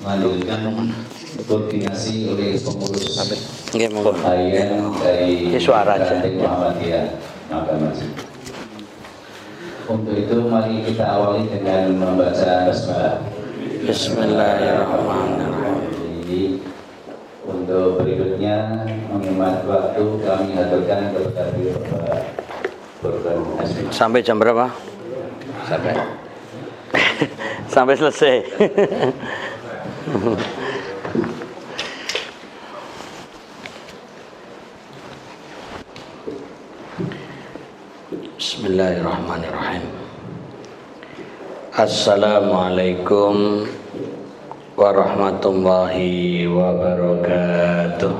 melanjutkan koordinasi oleh pengurus Nggih, monggo. harian dari Suara aja. Muhammadiyah Maka Masjid. Untuk itu mari kita awali dengan membaca basmalah. Bismillahirrahmanirrahim. Jadi untuk berikutnya menghemat waktu kami aturkan kepada Bapak Burhan Hasbi. Sampai jam berapa? Sampai selesai. Bismillahirrahmanirrahim. Assalamualaikum warahmatullahi wabarakatuh.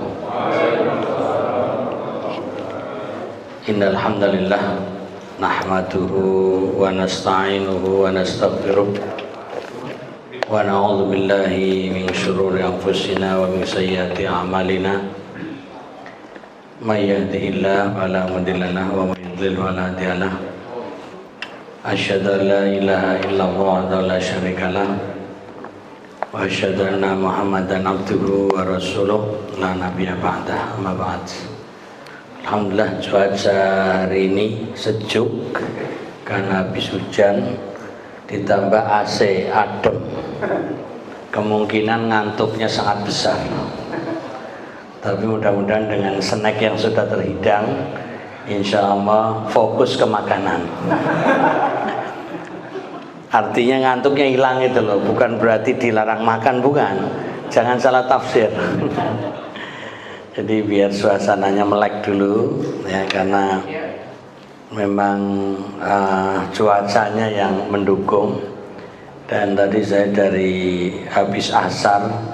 Innal hamdalillah nahmaduhu wa nasta'inuhu wa nastaghfiruh wa na'udzu billahi min shururi anfusina wa min sayyiati a'malina. May yahdihillahu fala mudilla lahu wa may yudlil fala hadiya lahu. Asyhadu an la ilaha illallah wa la syarika lahu wa asyhadu anna Muhammadan abduhu wa rasuluh la nabiyya ba'dah. Amma ba'd. Alhamdulillah cuaca hari ini sejuk karena habis hujan ditambah AC adem. Kemungkinan ngantuknya sangat besar. Tapi mudah-mudahan dengan snack yang sudah terhidang, insya Allah fokus ke makanan. Artinya ngantuknya hilang itu loh, bukan berarti dilarang makan, bukan. Jangan salah tafsir. Jadi biar suasananya melek dulu ya, karena memang cuacanya yang mendukung. Dan tadi saya dari habis asar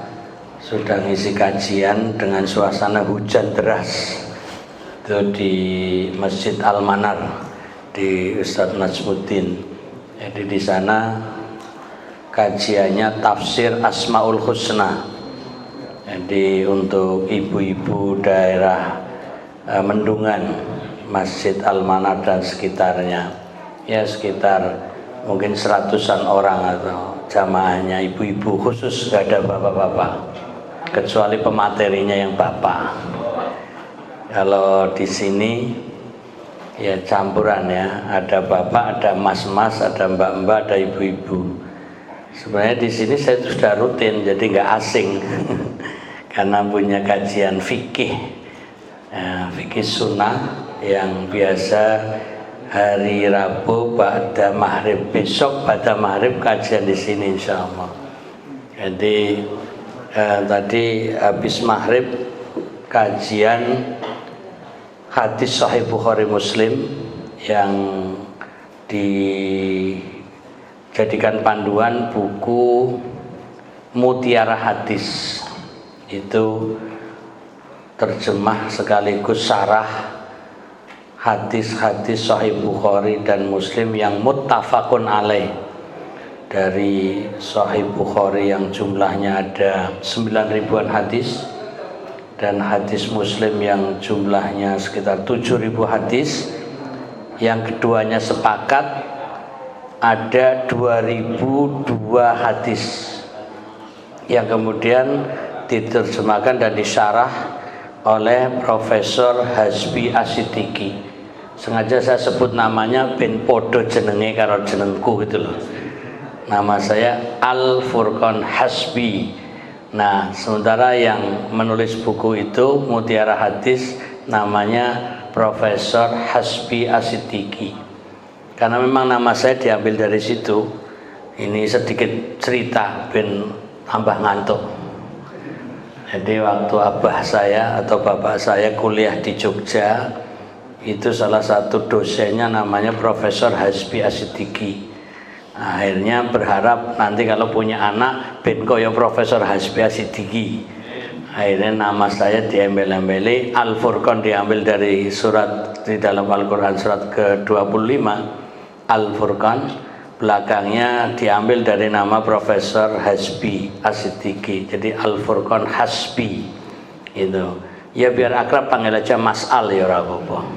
sudah ngisi kajian dengan suasana hujan deras itu di Masjid Al-Manar di Ustadz Najmuddin. Jadi di sana kajiannya tafsir Asmaul Husna. Jadi untuk ibu-ibu daerah Mendungan, Masjid Al-Manar dan sekitarnya, ya sekitar mungkin 100-an orang atau jamaahnya ibu-ibu, khusus gak ada bapak-bapak, kecuali pematerinya yang bapak. Kalau di sini ya campuran ya, ada bapak, ada mas-mas, ada mbak-mbak, ada ibu-ibu. Sebenarnya di sini saya sudah rutin, jadi nggak asing karena punya kajian fikih, fikih sunnah yang biasa hari Rabu pada maghrib, besok pada maghrib kajian di sini insya Allah. Jadi tadi habis maghrib kajian hadis Sahih Bukhari Muslim yang dijadikan panduan buku Mutiara Hadis, itu terjemah sekaligus syarah hadis-hadis Sahih Bukhari dan Muslim yang muttafaqun alaih. Dari Sahih Bukhari yang jumlahnya ada 9.000-an hadis, dan hadis Muslim yang jumlahnya sekitar 7.000 hadis. Yang keduanya sepakat ada 2.002 hadis yang kemudian diterjemahkan dan disyarah oleh Profesor Hasbi As-Siddiqi. Sengaja saya sebut namanya ben podo jenenge karo jenengku gitu loh. Nama saya Al-Furqan Hasbi. Nah, sementara yang menulis buku itu Mutiara Hadis namanya Profesor Hasbi As-Siddiqi. Karena memang nama saya diambil dari situ. Ini sedikit cerita ben tambah ngantuk. Jadi waktu abah saya atau bapak saya kuliah di Jogja, itu salah satu dosennya namanya Profesor Hasbi As-Siddiqi. Akhirnya berharap nanti kalau punya anak ben koyo Profesor Hasbi As-Siddiqi. Akhirnya nama saya diambil-ambil, Al-Furqan diambil dari surat di dalam Al-Quran surat ke-25 Al-Furqan, belakangnya diambil dari nama Profesor Hasbi As-Siddiqi. Jadi Al-Furqan Hasbi itu. Ya biar akrab panggil aja Mas Al ya ora apa-apa.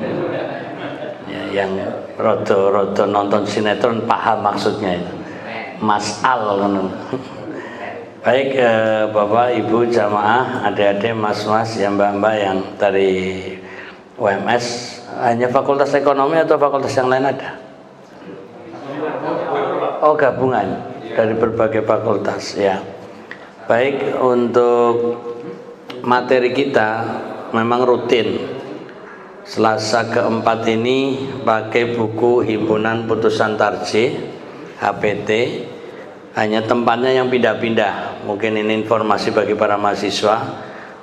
Yang rodo nonton sinetron paham maksudnya itu. Mas Al. Baik, Bapak, Ibu, jamaah, adik-adik, mas-mas, ya mbak-mbak yang dari UMS, hanya fakultas ekonomi atau fakultas yang lain ada? Oh, gabungan dari berbagai fakultas, ya. Baik, untuk materi kita memang rutin. Selasa keempat ini pakai buku Himpunan Putusan Tarjih, HPT. Hanya tempatnya yang pindah-pindah. Mungkin ini informasi bagi para mahasiswa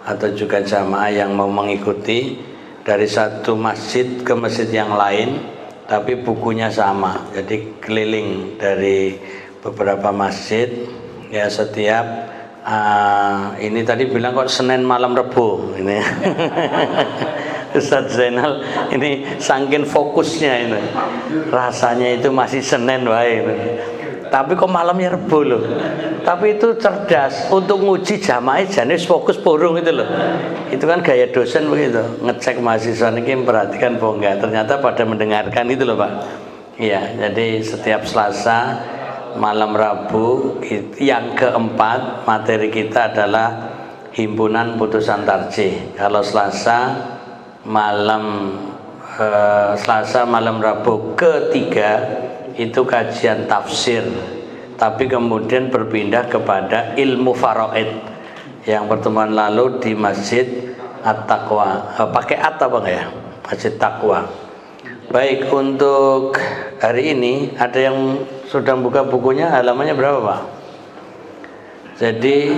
atau juga jamaah yang mau mengikuti dari satu masjid ke masjid yang lain, tapi bukunya sama. Jadi keliling dari beberapa masjid. Ya, setiap ini tadi bilang kok Senin malam Rebo ini. Ustadz Zainal ini saking fokusnya ini, rasanya itu masih Senin wae ini. Tapi kok malamnya Rebo loh. Tapi itu cerdas untuk nguji jamaah jenis fokus burung itu loh. Itu kan gaya dosen begitu, ngecek mahasiswa ini perhatikan apa enggak. Ternyata pada mendengarkan itu loh Pak. Iya, jadi setiap Selasa malam Rabu yang keempat materi kita adalah Himpunan Putusan Tarjih. Kalau Selasa malam Rabu ketiga itu kajian tafsir, tapi kemudian berpindah kepada ilmu faraid. Yang pertemuan lalu di Masjid At-Taqwa, pakai at apa enggak ya? Masjid Taqwa. Baik, untuk hari ini ada yang sudah buka bukunya, halamannya berapa Pak? Jadi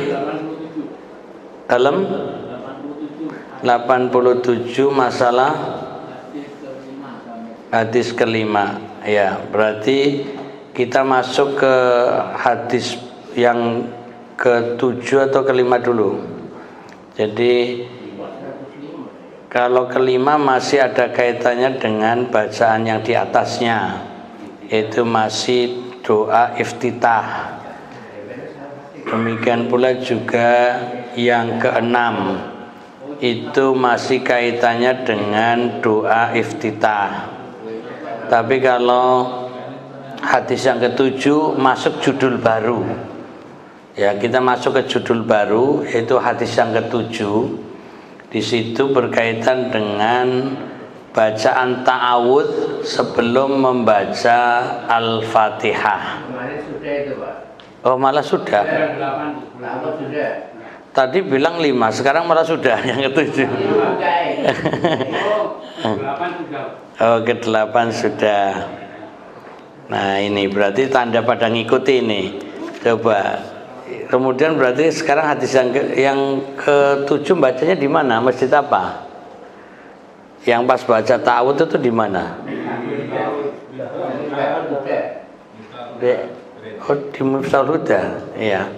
dalam 87 masalah hadis kelima. Ya, berarti kita masuk ke hadis yang ke-7 atau ke-5 dulu. Jadi kalau ke-5 masih ada kaitannya dengan bacaan yang di atasnya, yaitu masih doa iftitah. Demikian pula juga yang ke-6 itu masih kaitannya dengan doa iftitah. Tapi kalau hadis yang ke-7 masuk judul baru. Ya, kita masuk ke judul baru, yaitu hadis yang ke-7. Di situ berkaitan dengan bacaan ta'awudz sebelum membaca Al-Fatihah. Kemarin sudah itu Pak. Oh, malah sudah. Sudah. Tadi bilang 5, sekarang malah sudah yang ke-7. Oh, ke-8 sudah. Nah, ini berarti tanda pada ngikuti ini. Coba. Kemudian berarti sekarang hadis yang ke-7 bacanya di mana? Masjid apa? Yang pas baca ta'awudz itu di mana? Oh, di Miftaul Huda. Iya.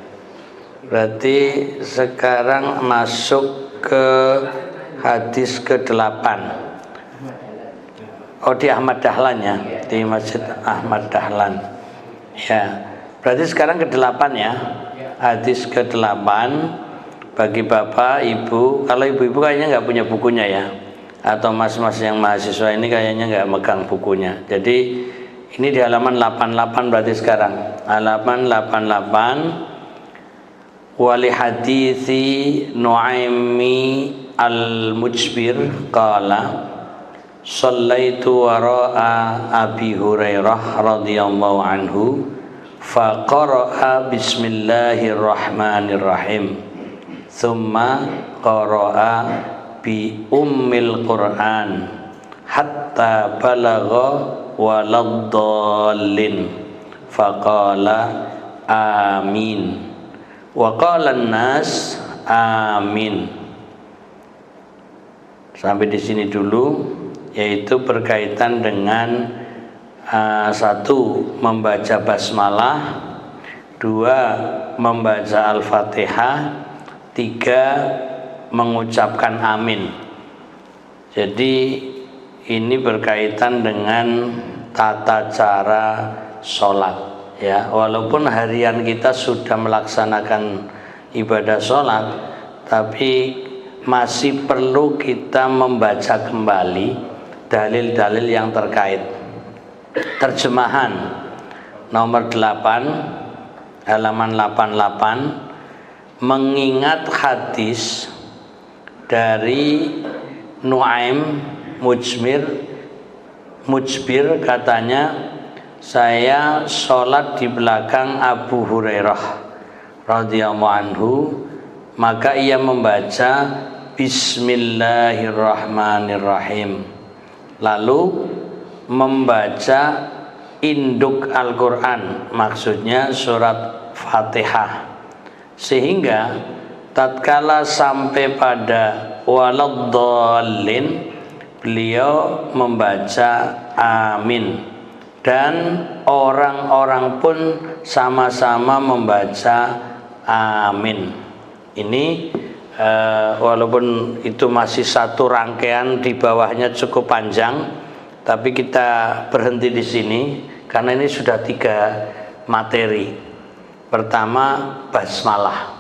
Berarti sekarang masuk ke hadis ke-8. Oh, di Ahmad Dahlan ya, di Masjid Ahmad Dahlan. Ya. Berarti sekarang ke-8 ya. Hadis ke-8 bagi Bapak, Ibu. Kalau ibu-ibu kayaknya nggak punya bukunya ya. Atau mas-mas yang mahasiswa ini kayaknya nggak megang bukunya. Jadi ini di halaman 88 berarti sekarang. Halaman 88. Wali hadisi Nu'aimi al-Mujbir qala Sallaitu wara'a Abi Hurairah radhiyallahu anhu faqara'a bismillahirrahmanirrahim thumma qara'a bi ummil Qur'an hatta balagha waladdallin faqala amin wa qala an-nas amin. Sampai di sini dulu, yaitu berkaitan dengan 1. Membaca basmalah, 2. Membaca Al-Fatihah, 3. Mengucapkan amin. Jadi ini berkaitan dengan tata cara sholat. Ya, walaupun harian kita sudah melaksanakan ibadah sholat, tapi masih perlu kita membaca kembali dalil-dalil yang terkait. Terjemahan nomor 8 halaman 88 mengingat hadis dari Nuaim Mujbir, katanya saya sholat di belakang Abu Hurairah radhiyallahu anhu, maka ia membaca Bismillahirrahmanirrahim, lalu membaca induk Al-Quran, maksudnya surat Fatihah, sehingga tatkala sampai pada waladdallin beliau membaca amin, dan orang-orang pun sama-sama membaca amin. Ini walaupun itu masih satu rangkaian, di bawahnya cukup panjang, tapi kita berhenti di sini karena ini sudah 3 materi. Pertama, basmalah.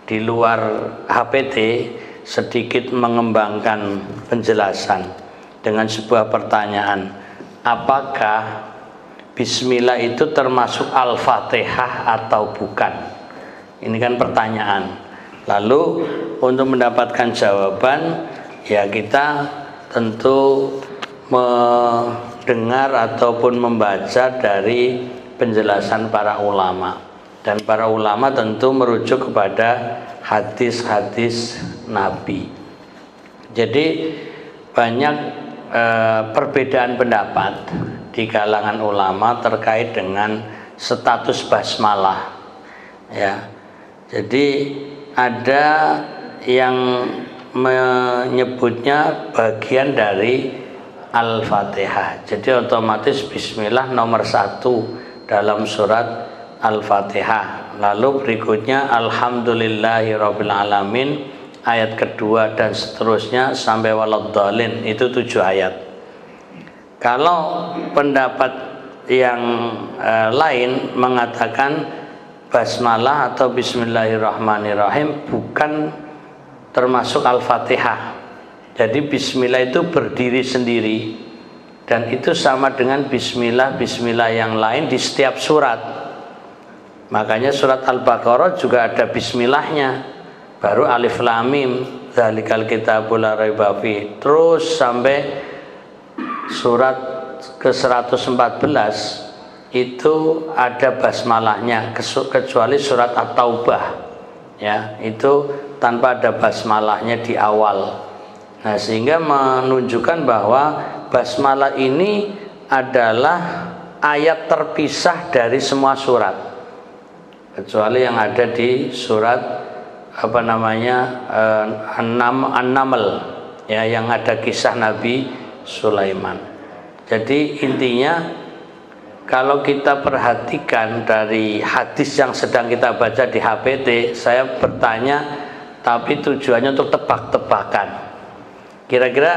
Di luar HPT sedikit mengembangkan penjelasan dengan sebuah pertanyaan, apakah bismillah itu termasuk Al-Fatihah atau bukan? Ini kan pertanyaan. Lalu untuk mendapatkan jawaban, ya kita tentu mendengar ataupun membaca dari penjelasan para ulama, dan para ulama tentu merujuk kepada hadis-hadis Nabi. Jadi banyak perbedaan pendapat di kalangan ulama terkait dengan status basmalah, ya. Jadi ada yang menyebutnya bagian dari Al-Fatihah. Jadi otomatis bismillah nomor 1 dalam surat Al-Fatihah. Lalu berikutnya alhamdulillahirabbil alamin ayat kedua dan seterusnya sampai waladdallin, itu 7 ayat. Kalau pendapat yang lain mengatakan basmalah atau bismillahirrahmanirrahim bukan termasuk Al-Fatihah. Jadi bismillah itu berdiri sendiri, dan itu sama dengan bismillah yang lain di setiap surat. Makanya surat Al-Baqarah juga ada bismillahnya, baru alif lam mim dzalikal kitabul la raiba fi, terus sampai surat ke-114 itu ada basmalahnya, kecuali surat At-Taubah, ya, itu tanpa ada basmalahnya di awal. Nah, sehingga menunjukkan bahwa basmalah ini adalah ayat terpisah dari semua surat, kecuali yang ada di surat An-Naml, ya, yang ada kisah Nabi Sulaiman. Jadi intinya, kalau kita perhatikan dari hadis yang sedang kita baca di HPT, saya bertanya, tapi tujuannya untuk tebak-tebakan. Kira-kira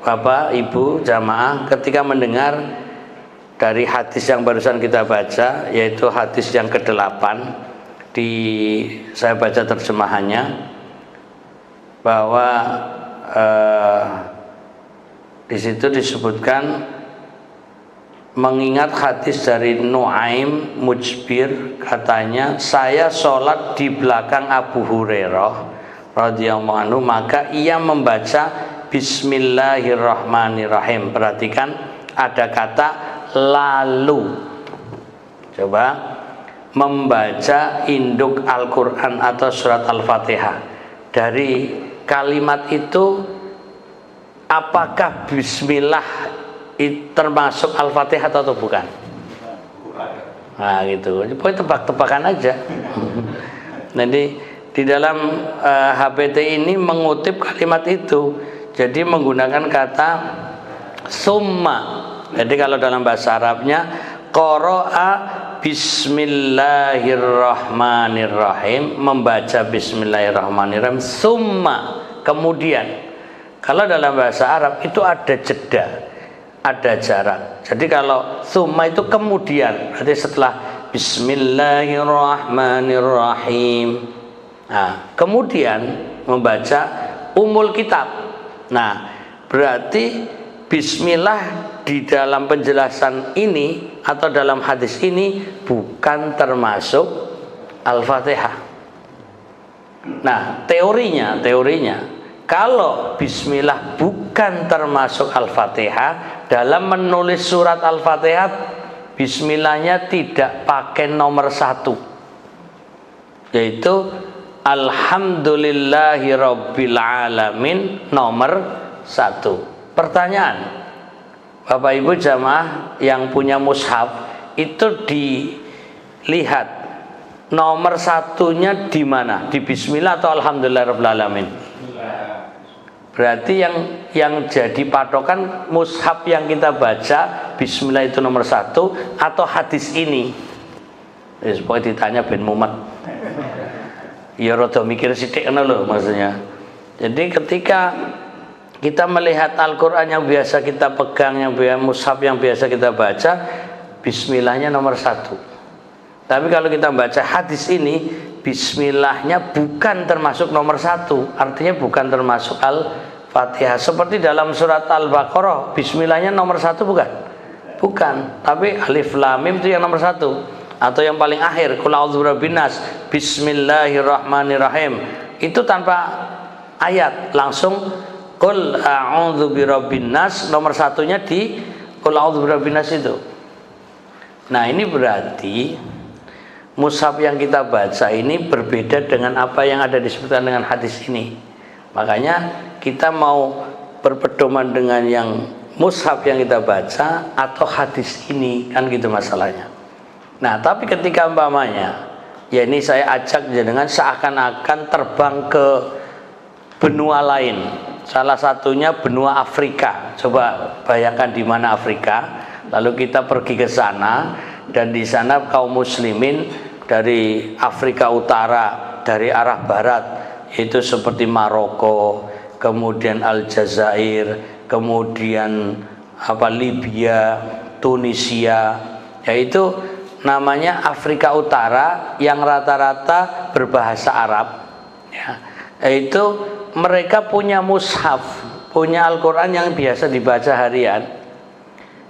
Bapak, Ibu, jamaah ketika mendengar dari hadis yang barusan kita baca, yaitu hadis yang ke-8, saya baca terjemahannya, bahwa di situ disebutkan mengingat hadis dari Nuaim Mujbir, katanya saya sholat di belakang Abu Hurairah radhiyallahu anhu, maka ia membaca Bismillahirrahmanirrahim. Perhatikan ada kata lalu. Coba membaca induk Al-Quran atau surat Al-Fatihah. Dari kalimat itu, apakah Bismillah termasuk Al-Fatihah atau bukan? Nah gitu, pokoknya tebak-tebakan aja. Jadi di dalam HPT ini mengutip kalimat itu, jadi menggunakan kata summa. Jadi kalau dalam bahasa Arabnya qara'a bismillahirrahmanirrahim, membaca bismillahirrahmanirrahim, summa, kemudian. Kalau dalam bahasa Arab itu ada jeda, ada jarak. Jadi kalau summa itu kemudian, berarti setelah bismillahirrahmanirrahim, nah, kemudian membaca umul kitab. Nah, berarti bismillah di dalam penjelasan ini atau dalam hadis ini bukan termasuk Al-Fatihah. Nah, teorinya kalau bismillah bukan termasuk Al-Fatihah, dalam menulis surat Al-Fatihah bismillahnya tidak pakai nomor 1, yaitu Alhamdulillahirabbil alamin nomor 1. Pertanyaan, Bapak Ibu jamaah yang punya mushaf, itu dilihat nomor 1-nya di mana? Di bismillah atau Alhamdulillahirabbil alamin? Berarti yang jadi patokan mushaf yang kita baca bismillah itu nomor 1 atau hadis ini? Pokoknya ditanya ben mumet. Ya rada mikir sithik ngono lho maksudnya. Jadi ketika kita melihat Al-Qur'an yang biasa kita pegang, yang mushaf yang biasa kita baca, bismillahnya nomor 1. Tapi kalau kita baca hadis ini, bismillahnya bukan termasuk nomor 1, artinya bukan termasuk Al-Fatihah. Seperti dalam surat Al-Baqarah, bismillahnya nomor 1 bukan? Bukan, tapi alif lam mim itu yang nomor 1. Atau yang paling akhir, qul a'udzu birabbin nas, bismillahirrahmanirrahim. Itu tanpa ayat, langsung qul a'udzu birabbin nas, nomor 1-nya di qul a'udzu birabbin nas itu. Nah, ini berarti mushaf yang kita baca ini berbeda dengan apa yang ada disebutkan dengan hadis ini. Makanya kita mau berpedoman dengan yang mushaf yang kita baca atau hadis ini, kan gitu masalahnya. Nah, tapi ketika umpamanya, ya ini saya ajak dengan seakan-akan terbang ke benua lain. Salah satunya benua Afrika. Coba bayangkan di mana Afrika. Lalu kita pergi ke sana, dan di sana kaum muslimin dari Afrika Utara, dari arah barat, itu seperti Maroko, kemudian Aljazair, kemudian Libya, Tunisia, yaitu namanya Afrika Utara yang rata-rata berbahasa Arab, ya. Yaitu mereka punya mushaf, punya Al-Quran yang biasa dibaca harian.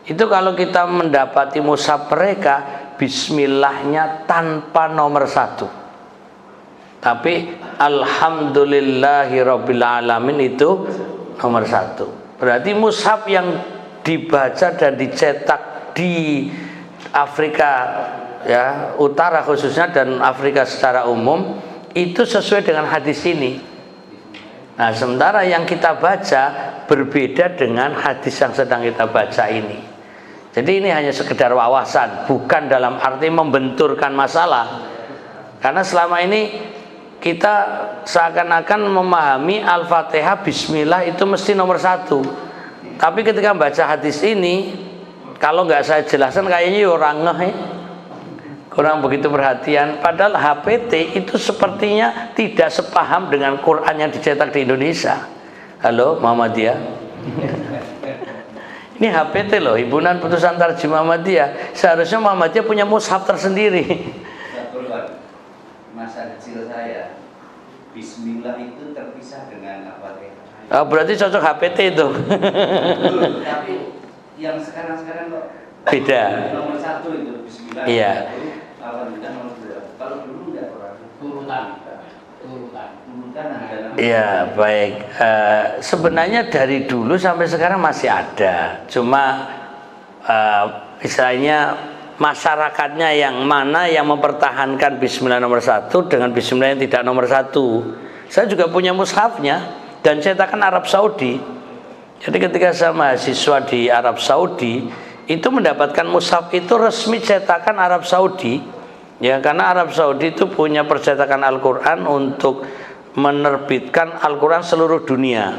Itu kalau kita mendapati mushaf mereka, bismillahnya tanpa nomor 1, tapi Alhamdulillahirabbil alamin itu nomor 1. Berarti mushaf yang dibaca dan dicetak di Afrika ya Utara khususnya dan Afrika secara umum itu sesuai dengan hadis ini. Nah, sementara yang kita baca berbeda dengan hadis yang sedang kita baca ini. Jadi ini hanya sekedar wawasan, bukan dalam arti membenturkan masalah. Karena selama ini kita seakan-akan memahami Al-Fatihah bismillah itu mesti nomor 1. Tapi ketika baca hadis ini, kalau nggak saya jelaskan kayaknya orang ngeh, kurang begitu perhatian. Padahal HPT itu sepertinya tidak sepaham dengan Quran yang dicetak di Indonesia. Halo Muhammadiyah. Ini HPT loh, Himpunan Putusan Tarjimah Muhammadiyah. Seharusnya Muhammadiyah punya mushaf tersendiri. Masa kecil saya, bismillah itu terpisah dengan Al-Fatihah. Oh, berarti cocok HPT itu. Tapi yang sekarang kok beda. Nomor 1 itu bismillah. Iya. Alhamdulillah nomor 2. Kalau dulu enggak turutan. Iya, baik. Sebenarnya dari dulu sampai sekarang masih ada. Cuma istilahnya masyarakatnya yang mana yang mempertahankan bismillah nomor 1 dengan bismillah yang tidak nomor 1. Saya juga punya mushafnya dan cetakan Arab Saudi. Jadi ketika saya mahasiswa di Arab Saudi, itu mendapatkan mushaf itu resmi cetakan Arab Saudi. Ya, karena Arab Saudi itu punya percetakan Al-Quran untuk menerbitkan Al-Quran seluruh dunia.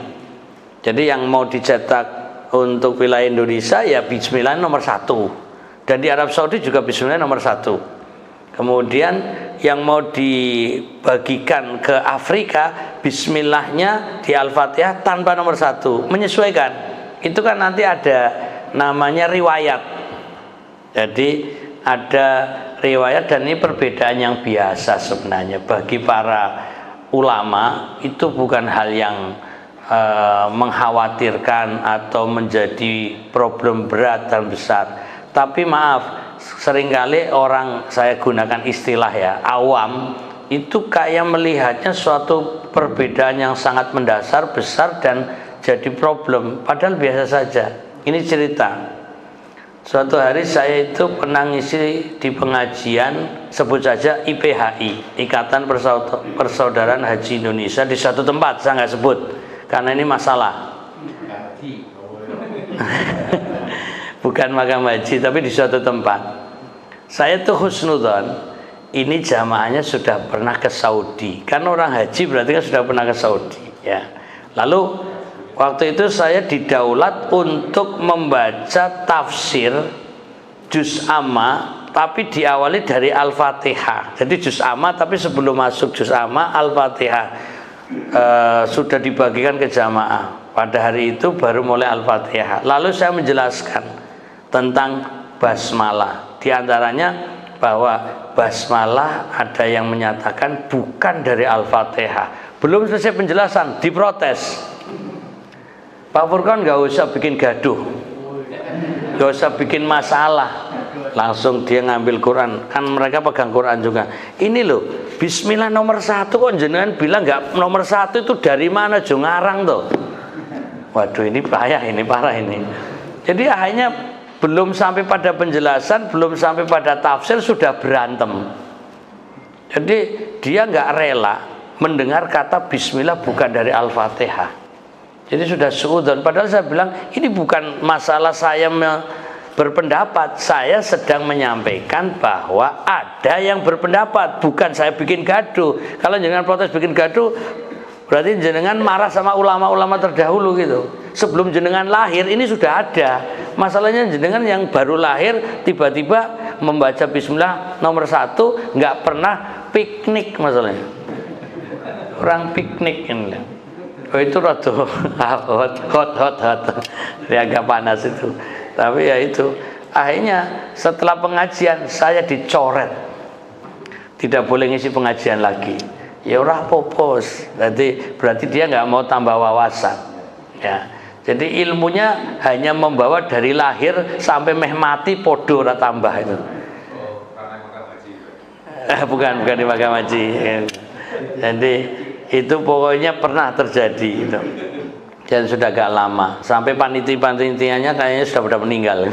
Jadi yang mau dicetak untuk wilayah Indonesia ya bismillah nomor 1. Dan di Arab Saudi juga bismillah nomor 1. Kemudian yang mau dibagikan ke Afrika, bismillahnya di Al-Fatihah tanpa nomor 1, menyesuaikan. Itu kan nanti ada namanya riwayat. Jadi ada riwayat, dan ini perbedaan yang biasa sebenarnya bagi para ulama. Itu bukan hal yang mengkhawatirkan atau menjadi problem berat dan besar. Tapi maaf, seringkali orang, saya gunakan istilah ya, awam itu kayak melihatnya suatu perbedaan yang sangat mendasar, besar, dan jadi problem, padahal biasa saja. Ini cerita. Suatu hari saya itu pernah ngisi di pengajian, sebut saja IPHI, Ikatan Persaudaraan Haji Indonesia, di satu tempat, saya nggak sebut karena ini masalah. Bukan makam haji, tapi di suatu tempat. Saya tuh husnudzon, ini jamaahnya sudah pernah ke Saudi. Kan orang haji berarti kan sudah pernah ke Saudi, ya. Lalu waktu itu saya didaulat untuk membaca tafsir juz amma, tapi diawali dari Al-Fatihah. Jadi juz amma, tapi sebelum masuk juz amma, Al-Fatihah sudah dibagikan ke jamaah. Pada hari itu baru mulai Al-Fatihah. Lalu saya menjelaskan tentang basmalah. Di antaranya bahwa basmalah ada yang menyatakan bukan dari Al-Fatihah. Belum selesai penjelasan, diprotes. Pak Furqan nggak usah bikin gaduh, nggak usah bikin masalah. Langsung dia ngambil Quran, kan mereka pegang Quran juga. Ini loh, Bismillah nomor 1 kok jenengan bilang nggak nomor 1 itu dari mana? Ngarang tuh. Waduh, ini bahaya, ini parah ini. Jadi akhirnya belum sampai pada penjelasan, belum sampai pada tafsir sudah berantem. Jadi dia nggak rela mendengar kata Bismillah bukan dari Al-Fatihah. Jadi sudah suudzon. Padahal saya bilang ini bukan masalah saya berpendapat, saya sedang menyampaikan bahwa ada yang berpendapat, bukan saya bikin gaduh. Kalau jangan protes bikin gaduh, berarti jenengan marah sama ulama-ulama terdahulu gitu. Sebelum jenengan lahir ini sudah ada. Masalahnya jenengan yang baru lahir tiba-tiba membaca Bismillah nomor 1, nggak pernah piknik masalahnya. Orang piknik ini. Oh itu rada hot. Dia agak panas itu. Tapi ya itu. Akhirnya setelah pengajian saya dicoret. Tidak boleh ngisi pengajian lagi. Ya ora popos. Jadi berarti dia nggak mau tambah wawasan. Ya. Jadi ilmunya hanya membawa dari lahir sampai meh mati podo ora tambah itu. Oh, karena makam haji. Bukan di makam haji. Jadi itu pokoknya pernah terjadi itu. Dan sudah agak lama. Sampai panitia-panitianya kayaknya sudah pada meninggal.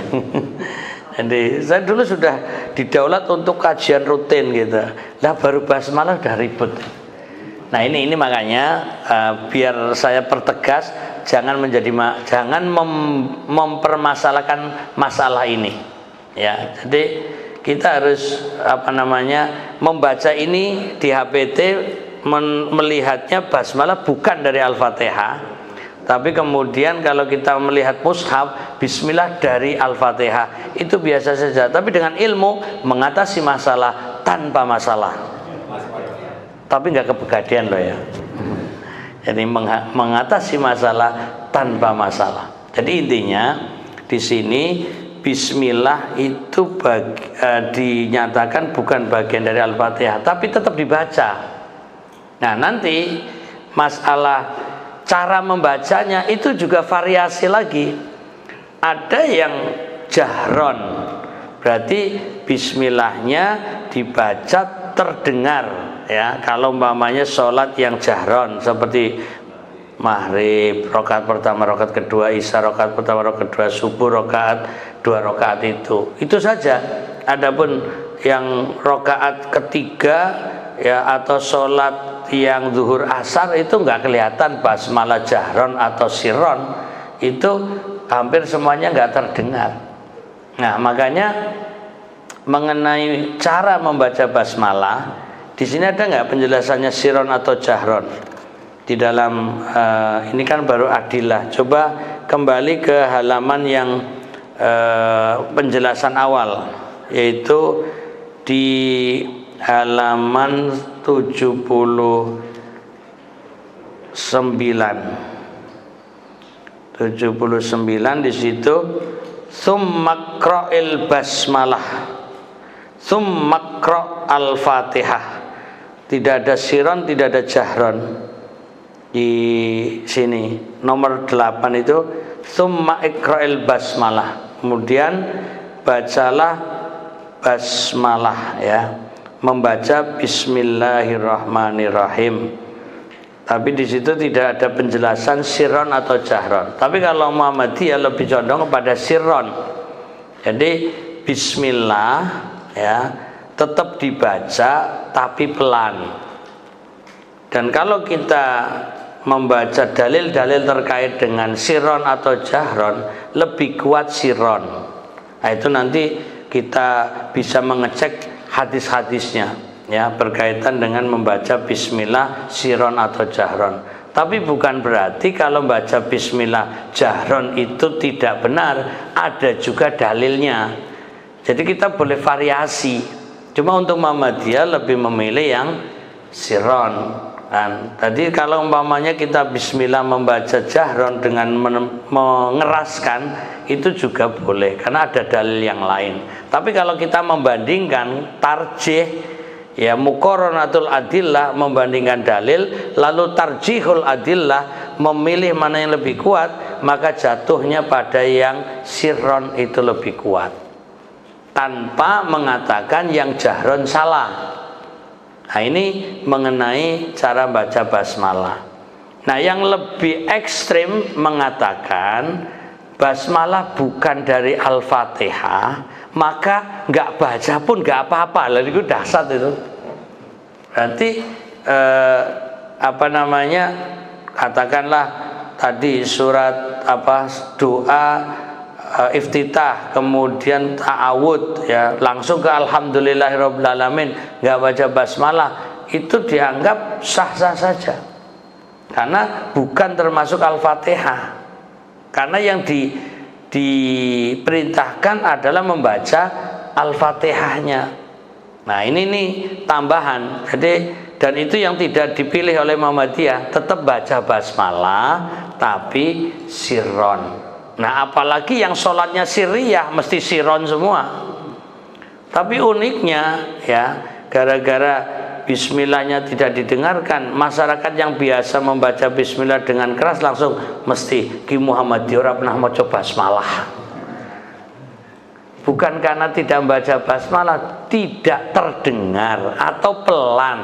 Jadi saya dulu sudah didaulat untuk kajian rutin gitu. Lah baru basmalah udah ribut. Nah ini makanya biar saya pertegas, jangan mempermasalahkan masalah ini. Ya, jadi kita harus membaca ini di HPT, melihatnya basmalah bukan dari Al-Fatihah. Tapi kemudian kalau kita melihat mushaf, Bismillah dari Al-Fatihah, itu biasa saja. Tapi dengan ilmu mengatasi masalah tanpa masalah. Tapi nggak kebegadian loh ya. Jadi mengatasi masalah tanpa masalah. Jadi intinya di sini Bismillah itu dinyatakan bukan bagian dari Al-Fatihah, tapi tetap dibaca. Nah nanti masalah cara membacanya itu juga variasi lagi. Ada yang jahron, berarti Bismillahnya dibaca terdengar. Ya, kalau umpamanya sholat yang jahron seperti maghrib, rakaat pertama, rakaat kedua, isya, rakaat pertama, rakaat kedua, subuh, rakaat 2 rakaat itu saja. Adapun yang rakaat ketiga ya atau sholat yang zuhur asar itu nggak kelihatan basmalah jahron atau sirron, itu hampir semuanya nggak terdengar. Nah makanya mengenai cara membaca basmalah, di sini ada nggak penjelasannya sirron atau jahron? Di dalam ini kan baru adilah. Coba kembali ke halaman yang penjelasan awal, yaitu di halaman 79. Di situ summakra'il basmalah, summakra' al-fatihah. Tidak ada siron, tidak ada jahron. Di sini nomor 8 itu summa ikra'il basmalah. Kemudian bacalah basmalah ya. membaca Bismillahirrahmanirrahim. Tapi di situ tidak ada penjelasan sirron atau jahron. Tapi kalau Muhammadiyah lebih condong kepada sirron. Jadi Bismillah ya tetap dibaca tapi pelan. Dan kalau kita membaca dalil-dalil terkait dengan sirron atau jahron, lebih kuat sirron. Nah, itu nanti kita bisa mengecek hadis-hadisnya ya berkaitan dengan membaca bismillah sirron atau jahron. Tapi bukan berarti kalau membaca bismillah jahron itu tidak benar, ada juga dalilnya. Jadi kita boleh variasi. Cuma untuk Muhammadiyah lebih memilih yang sirron. Kan. Tadi kalau umpamanya kita bismillah membaca jahron dengan mengeraskan itu juga boleh karena ada dalil yang lain. Tapi kalau kita membandingkan tarjih ya muqaranatul adillah membandingkan dalil lalu tarjihul adillah memilih mana yang lebih kuat, maka jatuhnya pada yang sirron itu lebih kuat tanpa mengatakan yang jahron salah. Nah, ini mengenai cara baca basmalah. Nah, yang lebih ekstrim mengatakan basmalah bukan dari Al-Fatihah, maka nggak baca pun nggak apa-apa. Lalu itu dahsyat itu. Berarti katakanlah tadi surat doa iftitah, kemudian ta'awud ya langsung ke alhamdulillahirabbil alamin, enggak baca basmalah, itu dianggap sah-sah saja. Karena bukan termasuk Al-Fatihah. Karena yang diperintahkan adalah membaca Al-Fatihahnya. Nah, ini nih tambahan. Jadi dan itu yang tidak dipilih oleh Muhammadiyah, tetap baca basmalah tapi sirron. Nah, apalagi yang sholatnya sirriyah mesti sirron semua. Tapi uniknya ya, gara-gara bismillahnya tidak didengarkan, masyarakat yang biasa membaca bismillah dengan keras langsung mesti Ki Muhammadiyah ora pernah maca basmalah. Bukan karena tidak membaca basmalah, tidak terdengar atau pelan.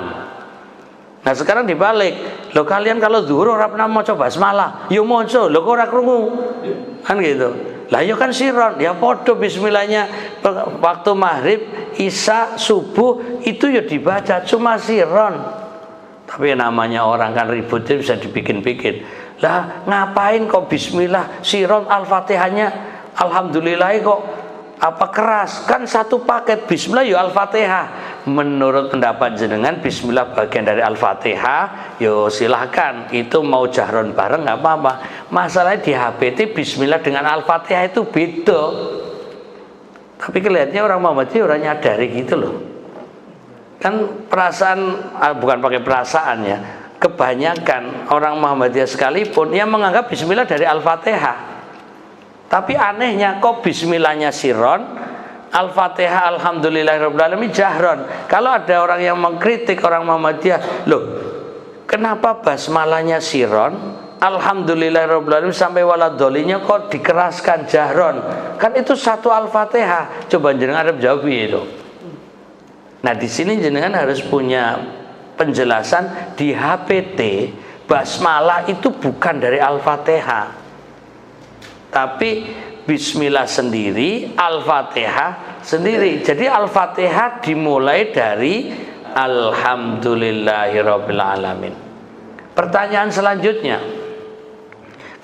Nah, sekarang dibalik. Loh, kalian kalau zuhur ora pernah maca basmalah, yo maca, lho kok ora krungu. Kan gitu. Lah ya kan sirron, ya podo bismillahnya waktu maghrib, isya, subuh itu ya dibaca cuma sirron. Tapi namanya orang kan ribut bisa dibikin-bikin. Lah ngapain kok bismillah sirron, Al-Fatihahnya alhamdulillah kok apa keras? Kan satu paket bismillah ya Al-Fatihah. Menurut pendapat jenengan bismillah bagian dari Al-Fatihah, yo silahkan itu mau jahron bareng nggak apa-apa. Masalahnya di HPT bismillah dengan Al-Fatihah itu beda. Tapi kelihatannya orang Muhammadiyah orang nyadari gitu loh. Kan perasaan, bukan pakai perasaan ya, kebanyakan orang Muhammadiyah sekalipun yang menganggap bismillah dari Al-Fatihah. Tapi anehnya kok bismillahnya sirron, Al-Fatihah alhamdulillahirabbil alamin jahron. Kalau ada orang yang mengkritik orang Muhammadiyah, loh kenapa basmalahnya sirron, alhamdulillahirabbil alamin sampai waladhdallin kok dikeraskan jahron? Kan itu satu Al-Fatihah. Coba jenengan harus jawab itu. Nah, di sini jenengan harus punya penjelasan di HPT basmalah itu bukan dari Al-Fatihah. Tapi bismillah sendiri, Al-Fatihah sendiri. Jadi Al-Fatihah dimulai dari alhamdulillahirabbil alamin. Pertanyaan selanjutnya,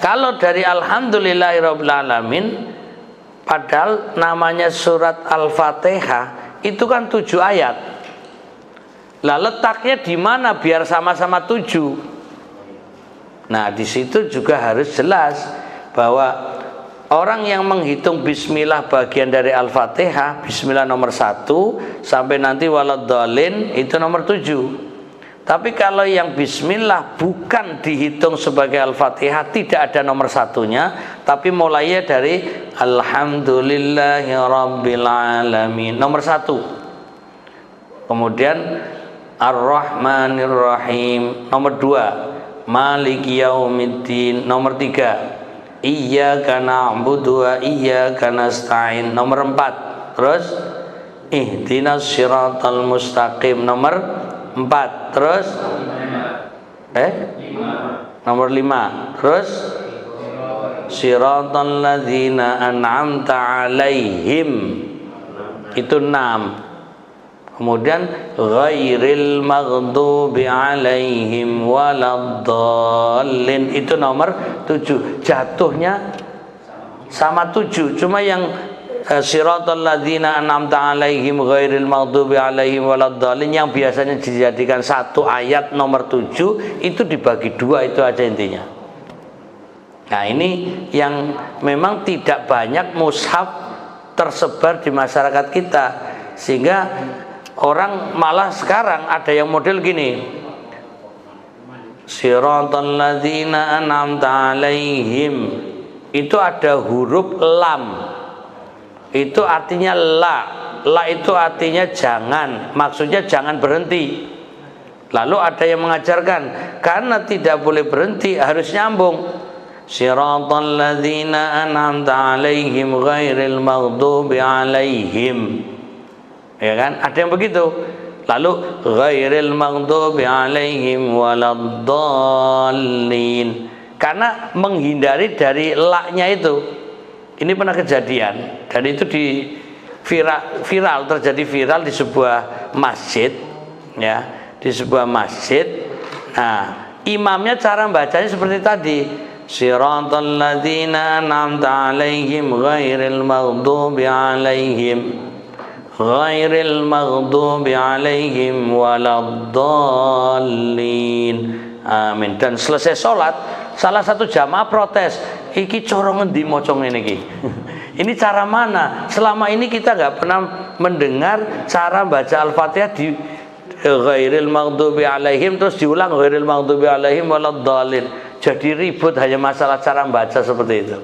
kalau dari alhamdulillahirabbil alamin padahal namanya surat Al-Fatihah itu kan 7 ayat. Lah letaknya di mana biar sama-sama 7? Nah, di situ juga harus jelas bahwa orang yang menghitung bismillah bagian dari Al-Fatihah, bismillah nomor 1 sampai nanti waladhdallin itu nomor 7. Tapi kalau yang bismillah bukan dihitung sebagai Al-Fatihah, tidak ada nomor 1-nya, tapi mulainya dari alhamdulillahirabbil alamin nomor 1. Kemudian Ar-Rahmanir-Rahim nomor 2, Maliki Yaumiddin nomor 3, Iyyaka na'budu wa iyyaka nasta'in nomor 4. Terus ihdinas siratal mustaqim nomor 4. Terus nomor 5. Terus siratal ladzina an'amta alaihim itu 6. Kemudian ghairil maghdubi alaihim waladdallin itu nomor 7. Jatuhnya sama 7, cuma yang siratal ladzina an'amta alaihim ghairil maghdubi alaihim waladdallin yang biasanya dijadikan satu ayat nomor 7 itu dibagi 2, itu aja intinya. Nah, ini yang memang tidak banyak mushaf tersebar di masyarakat kita, sehingga orang malah sekarang ada yang model gini, siratal ladzina an'amta alaihim itu ada huruf lam, itu artinya la itu artinya jangan, maksudnya jangan berhenti. Lalu ada yang mengajarkan karena tidak boleh berhenti harus nyambung, siratal ladzina an'amta alaihim ghairil maghdubi alaihim, ya kan, ada yang begitu. Lalu ghairil maghdubi alaihim waladdallin, karena menghindari dari la-nya itu. Ini pernah kejadian dan itu terjadi viral di sebuah masjid, ya, di sebuah masjid. Nah, imamnya cara bacanya seperti tadi, siratal ladzina an'amta alaihim ghairil maghdubi alaihim waladdallin. Amin. Dan selesai sholat, salah satu jamaah protes, iki corong ngendi maca ngene iki. Ini cara mana? Selama ini kita nggak pernah mendengar cara baca Al-Fatihah di ghairil maghdubi alaihim terus diulang ghairil maghdubi alaihim waladdallin. Jadi ribut hanya masalah cara baca seperti itu.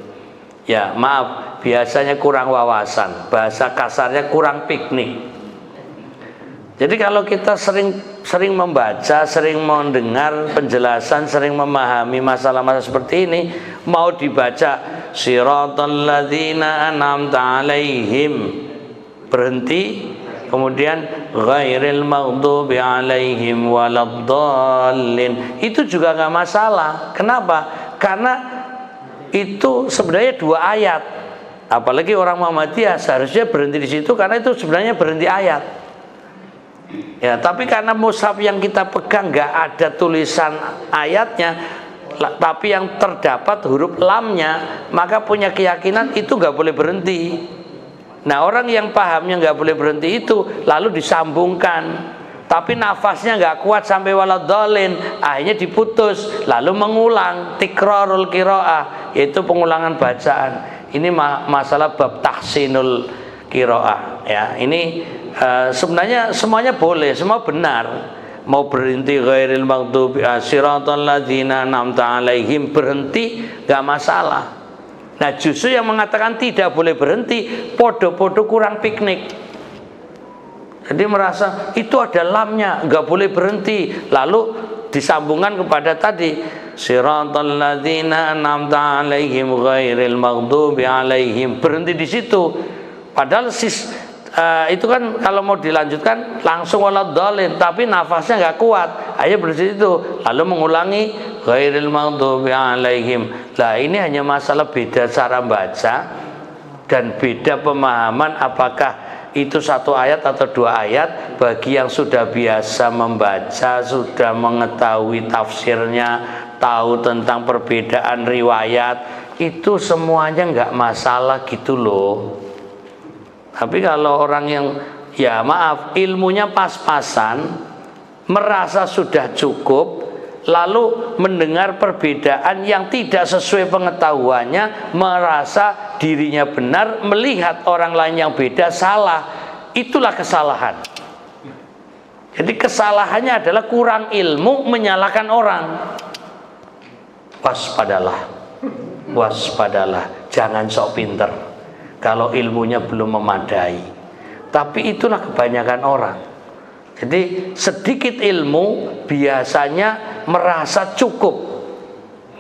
Ya, maaf, biasanya kurang wawasan, bahasa kasarnya kurang piknik. Jadi kalau kita sering membaca, sering mendengar penjelasan, sering memahami masalah-masalah seperti ini, mau dibaca siratal ladzina an'amta alaihim, berhenti, kemudian ghairil maghdubi alaihim waladdallin, itu juga nggak masalah. Kenapa? Karena itu sebenarnya 2 ayat. Apalagi orang Muhammadiyah seharusnya berhenti di situ karena itu sebenarnya berhenti ayat. Ya, tapi karena mushaf yang kita pegang nggak ada tulisan ayatnya, tapi yang terdapat huruf lamnya, maka punya keyakinan itu nggak boleh berhenti. Nah, orang yang pahamnya nggak boleh berhenti itu lalu disambungkan, tapi nafasnya nggak kuat sampai waladdallin, akhirnya diputus, lalu mengulang tikrarul qiraah, yaitu pengulangan bacaan. Ini masalah bab tahsinul qiraah, ya. Ini sebenarnya semuanya boleh, semua benar. Mau berhenti ghairil maghdubi siratal ladzina an'amta alaihim, berhenti nggak masalah. Nah, justru yang mengatakan tidak boleh berhenti podo-podo kurang piknik. Jadi merasa itu ada lamnya, nggak boleh berhenti, lalu disambungkan kepada tadi siratal ladzina an'amta alaihim ghairil maghdubi alaihim, berhenti di situ. Padahal itu kan kalau mau dilanjutkan langsung waladdallin, tapi nafasnya nggak kuat, ayo berhenti itu, lalu mengulangi ghairil maghdubi alaihim. Lah, ini hanya masalah beda cara baca dan beda pemahaman, apakah itu 1 ayat atau 2 ayat. Bagi yang sudah biasa membaca, sudah mengetahui tafsirnya, tahu tentang perbedaan riwayat, itu semuanya nggak masalah gitu loh. Tapi kalau orang yang, ya maaf, ilmunya pas-pasan, merasa sudah cukup, lalu mendengar perbedaan yang tidak sesuai pengetahuannya, merasa dirinya benar, melihat orang lain yang beda salah, itulah kesalahan. Jadi kesalahannya adalah kurang ilmu, menyalahkan orang. Waspadalah, waspadalah, jangan sok pinter kalau ilmunya belum memadai. Tapi itulah kebanyakan orang. Jadi sedikit ilmu biasanya merasa cukup,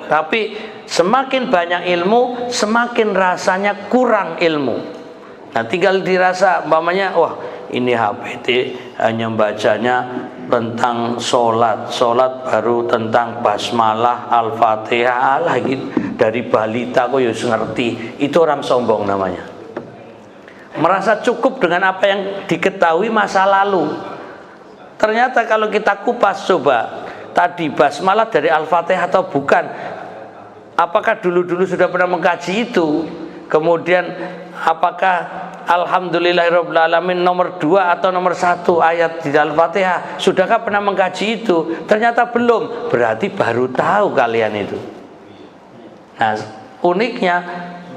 tapi semakin banyak ilmu semakin rasanya kurang ilmu. Nah, tinggal dirasa, umpamanya, wah ini HPT hanya bacanya tentang sholat baru tentang basmalah, al-fatihah lagi dari balita kok ya ngerti. Itu orang sombong namanya, merasa cukup dengan apa yang diketahui masa lalu. Ternyata kalau kita kupas coba tadi basmalah dari al-fatihah atau bukan, apakah dulu-dulu sudah pernah mengkaji itu, kemudian apakah alhamdulillahirabbil alamin nomor 2 atau nomor 1 ayat di Al-Fatihah, sudahkah pernah mengkaji itu? Ternyata belum, berarti baru tahu kalian itu. Nah, uniknya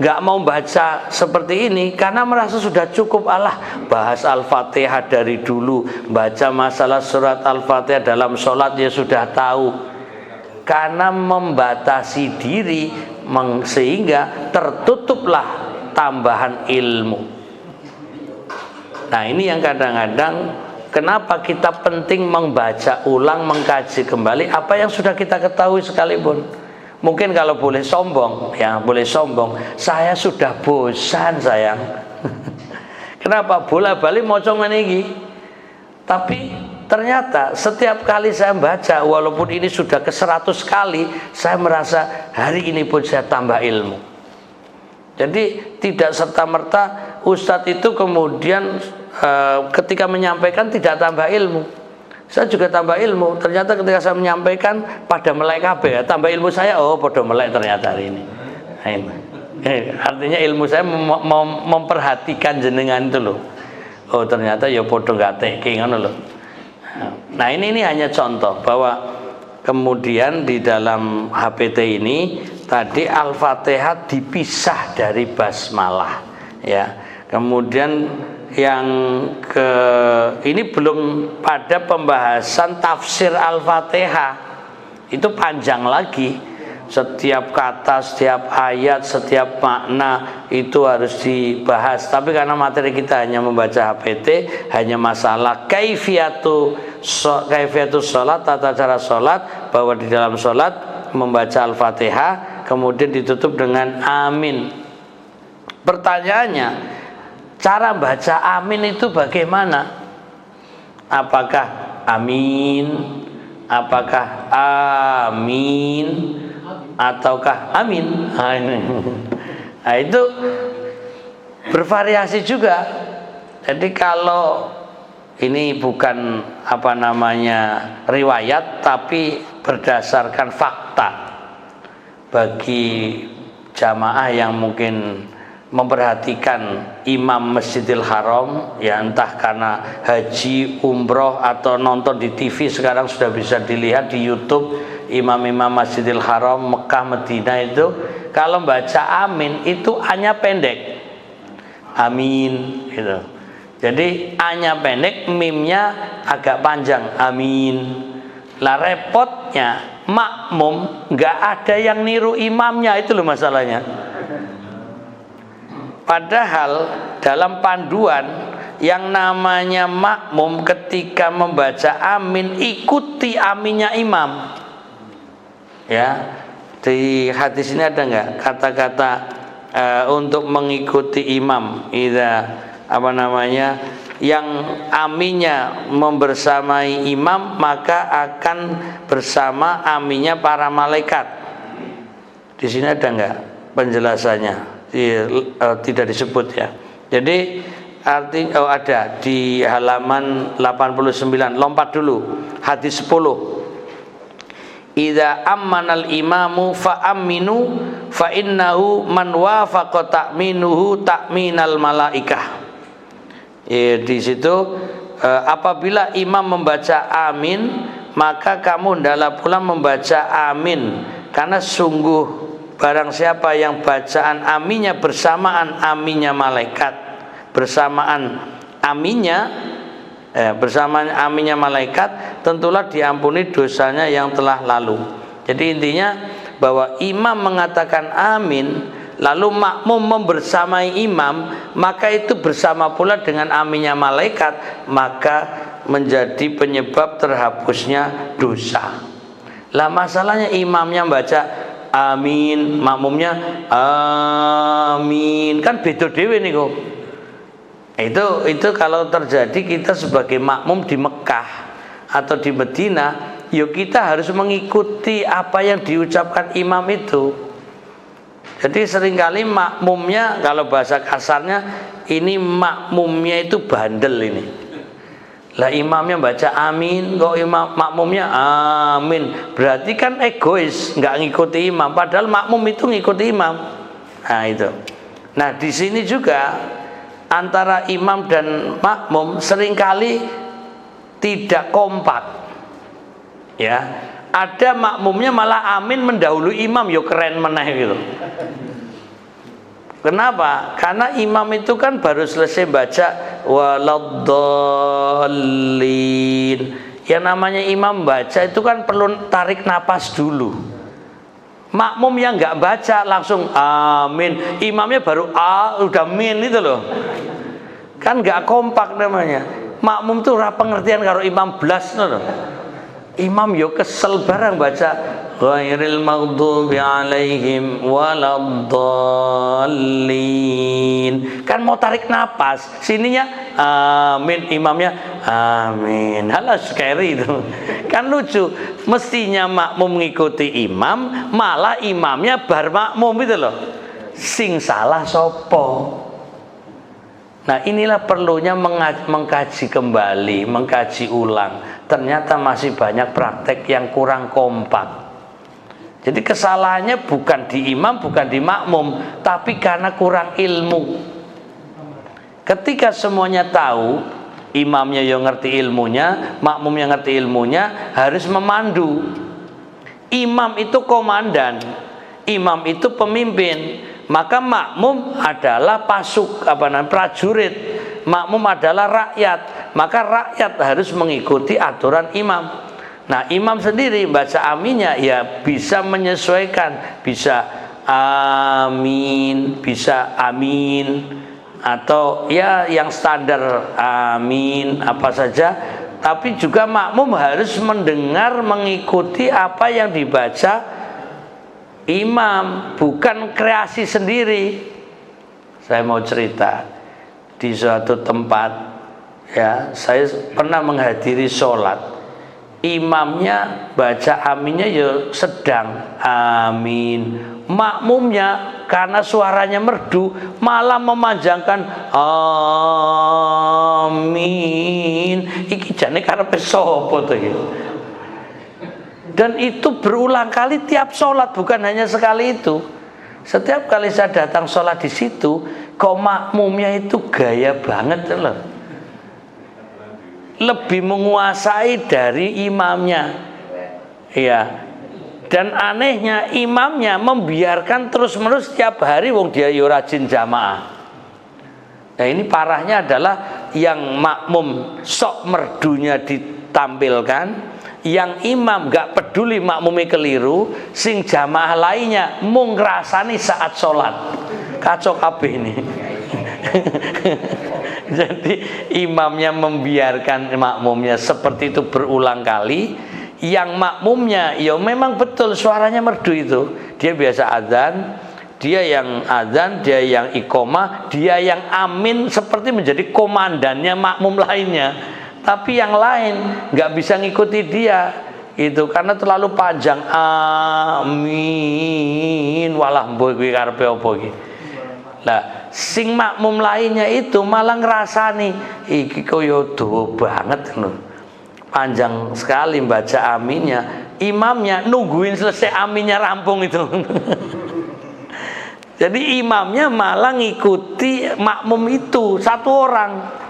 nggak mau baca seperti ini karena merasa sudah cukup. Allah bahas Al-Fatihah dari dulu, baca masalah surat Al-Fatihah dalam sholat ya sudah tahu. Karena membatasi diri sehingga tertutuplah tambahan ilmu. Nah, ini yang kadang-kadang kenapa kita penting membaca ulang, mengkaji kembali apa yang sudah kita ketahui sekalipun. Mungkin kalau boleh sombong, ya boleh sombong, saya sudah bosan sayang. Kenapa bola-balik mocong ini? Tapi ternyata setiap kali saya baca, walaupun ini sudah ke 100 kali, saya merasa hari ini pun saya tambah ilmu. Jadi tidak serta-merta Ustadz itu kemudian ketika menyampaikan tidak tambah ilmu. Saya juga tambah ilmu. Ternyata ketika saya menyampaikan pada melek kabeh, tambah ilmu saya, oh pada melek ternyata hari ini. Artinya ilmu saya memperhatikan jenengan itu loh. Oh ternyata ya pada gateke ngono loh. Nah ini hanya contoh bahwa kemudian di dalam HPT ini tadi Al-Fatihah dipisah dari basmalah, ya. Kemudian yang ini belum pada pembahasan tafsir Al-Fatihah, itu panjang lagi. Setiap kata, setiap ayat, setiap makna itu harus dibahas. Tapi karena materi kita hanya membaca HPT, hanya masalah kaifiatu sholat, tata cara sholat, bahwa di dalam sholat membaca Al-Fatihah kemudian ditutup dengan amin. Pertanyaannya, cara baca amin itu bagaimana? Apakah amin? Apakah amin? Ataukah amin? Nah, itu bervariasi juga. Jadi kalau ini bukan riwayat, tapi berdasarkan fakta bagi jamaah yang mungkin memperhatikan imam Masjidil Haram, ya entah karena haji, umroh atau nonton di TV, sekarang sudah bisa dilihat di YouTube imam-imam Masjidil Haram Mekah Medina itu kalau baca amin itu A-nya pendek, amin gitu. Jadi A-nya pendek, mimnya agak panjang, amin. Lah repotnya makmum nggak ada yang niru imamnya, itu loh masalahnya. Padahal dalam panduan yang namanya makmum ketika membaca amin ikuti aminnya imam. Ya, di hadis ini ada nggak kata-kata untuk mengikuti imam? Yang aminnya membersamai imam maka akan bersama aminnya para malaikat. Di sini ada nggak penjelasannya? Tidak disebut ya. Jadi ada di halaman 89. Lompat dulu hadis 10. Idza ammanal imamu fa aminu fa innahu man wafaqa ta'minuhu ta'minal malaikah. Di situ apabila imam membaca amin maka kamu hendaklah pula membaca amin, karena sungguh barang siapa yang bacaan aminnya bersamaan aminnya malaikat, bersamaan aminnya malaikat, tentulah diampuni dosanya yang telah lalu. Jadi intinya bahwa imam mengatakan amin lalu makmum membersamai imam, maka itu bersama pula dengan aminnya malaikat, maka menjadi penyebab terhapusnya dosa. Lah masalahnya imamnya baca amin, makmumnya amin, kan beda dhewe niku. Itu kalau terjadi kita sebagai makmum di Mekah atau di Medina, yuk kita harus mengikuti apa yang diucapkan imam itu. Jadi seringkali makmumnya, kalau bahasa kasarnya, ini makmumnya itu bandel ini. Lah imamnya baca amin, kok makmumnya amin. Berarti kan egois, nggak ngikuti imam. Padahal makmum itu ngikuti imam. Nah itu. Nah di sini juga antara imam dan makmum seringkali tidak kompak. Ya, ada makmumnya malah amin mendahului imam, yo keren meneh gitu. Kenapa? Karena imam itu kan baru selesai baca waladdallin. Yang namanya imam baca itu kan perlu tarik napas dulu. Makmum yang nggak baca langsung amin, imamnya baru udah min itu loh. Kan nggak kompak namanya. Makmum tuh ora pengertian karo imam blas loh. Imam yo kesel barang baca ghairil maghdubi alaihim waladdallin. Kan mau tarik napas, sininya amin, imamnya amin. Halas scary itu. Kan lucu. Mestinya makmum mengikuti imam, malah imamnya bar makmum itu loh. Sing salah sopo. Nah inilah perlunya mengkaji kembali, mengkaji ulang. Ternyata masih banyak praktek yang kurang kompak. Jadi kesalahannya bukan di imam, bukan di makmum, tapi karena kurang ilmu. Ketika semuanya tahu, imamnya yang ngerti ilmunya, makmum yang ngerti ilmunya, harus memandu. Imam itu komandan, imam itu pemimpin. Maka makmum adalah prajurit, makmum adalah rakyat, maka rakyat harus mengikuti aturan imam. Nah imam sendiri baca aminnya ya bisa menyesuaikan, bisa amin, bisa amin, atau ya yang standar amin apa saja. Tapi juga makmum harus mendengar, mengikuti apa yang dibaca imam, bukan kreasi sendiri. Saya mau cerita di suatu tempat, ya, saya pernah menghadiri sholat. Imamnya baca aminnya ya sedang amin, makmumnya karena suaranya merdu malah memanjangkan amin. Iki jane karepe sapa to ya? Dan itu berulang kali tiap sholat, bukan hanya sekali itu. Setiap kali saya datang sholat di situ, kok makmumnya itu gaya banget loh. Lebih menguasai dari imamnya. Iya. Dan anehnya imamnya membiarkan terus-menerus setiap hari wong dia yo rajin jamaah. Nah ini parahnya adalah yang makmum sok merdunya ditampilkan, yang imam gak peduli makmumnya keliru, sing jamaah lainnya mung ngrasani saat sholat. Kacau kabeh ini. Jadi imamnya membiarkan makmumnya seperti itu berulang kali. Yang makmumnya ya memang betul suaranya merdu itu. Dia biasa azan, dia yang azan, dia yang iqomah, dia yang amin, seperti menjadi komandannya makmum lainnya. Tapi yang lain nggak bisa ngikuti dia itu karena terlalu panjang amin walah mbok kuwi karepe apa iki. Lah sing makmum lainnya itu malah ngrasani iki koyo dawa banget lho. Panjang sekali baca aminnya, imamnya nungguin selesai aminnya rampung itu. Jadi imamnya malah ngikuti makmum itu satu orang.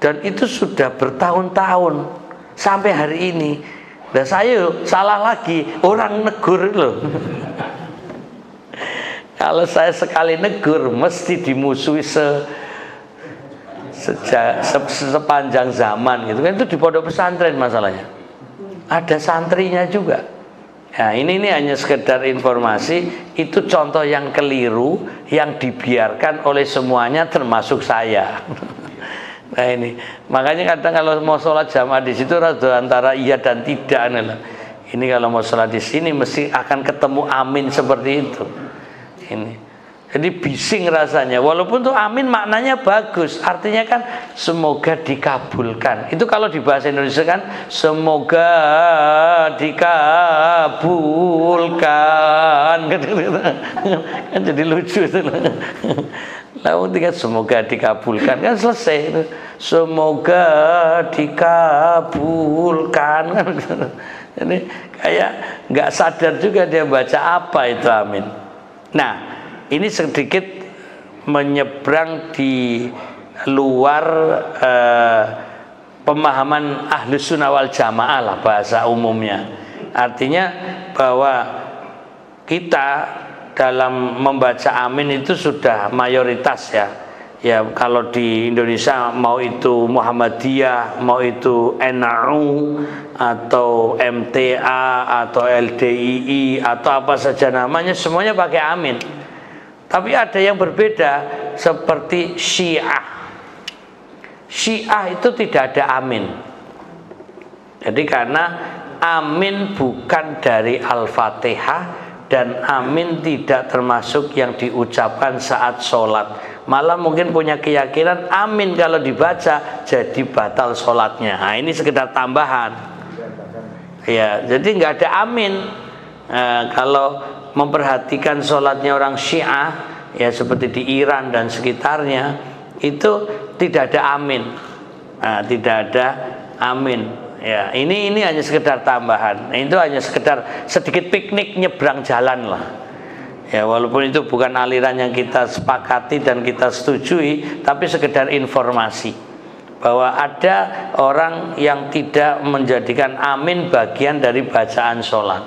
Dan itu sudah bertahun-tahun sampai hari ini. Dan saya salah lagi, orang negur loh. Kalau saya sekali negur mesti dimusuhi sepanjang zaman gitu kan. Itu di pondok pesantren masalahnya. Ada santrinya juga. Nah, ini hanya sekedar informasi. Itu contoh yang keliru yang dibiarkan oleh semuanya termasuk saya. Nah ini, makanya kadang kalau mau sholat jamaah di situ rada antara iya dan tidak nih. Ini kalau mau sholat di sini mesti akan ketemu amin seperti itu. Ini, Jadi bising rasanya. Walaupun tuh amin maknanya bagus. Artinya kan semoga dikabulkan. Itu kalau di bahasa Indonesia kan semoga dikabulkan. Kan jadi lucu itu. Lalu tinggal semoga dikabulkan kan selesai. Semoga dikabulkan. Jadi kayak nggak sadar juga dia baca apa itu amin. Nah, ini sedikit menyeberang di luar pemahaman Ahlus Sunnah wal Jamaah lah bahasa umumnya. Artinya bahwa kita dalam membaca amin itu sudah mayoritas ya. Ya kalau di Indonesia mau itu Muhammadiyah, mau itu NU atau MTA atau LDII atau apa saja namanya semuanya pakai amin. Tapi ada yang berbeda seperti Syiah. Syiah itu tidak ada amin. Jadi karena amin bukan dari Al-Fatihah dan amin tidak termasuk yang diucapkan saat sholat. Malah mungkin punya keyakinan amin kalau dibaca jadi batal sholatnya. Nah ini sekedar tambahan. Ya, jadi nggak ada amin. Kalau memperhatikan sholatnya orang Syiah, ya seperti di Iran dan sekitarnya, itu tidak ada amin. Tidak ada amin. Ya, ini hanya sekedar tambahan. Itu hanya sekedar sedikit piknik nyebrang jalan lah. Ya, walaupun itu bukan aliran yang kita sepakati dan kita setujui, tapi sekedar informasi bahwa ada orang yang tidak menjadikan amin bagian dari bacaan sholat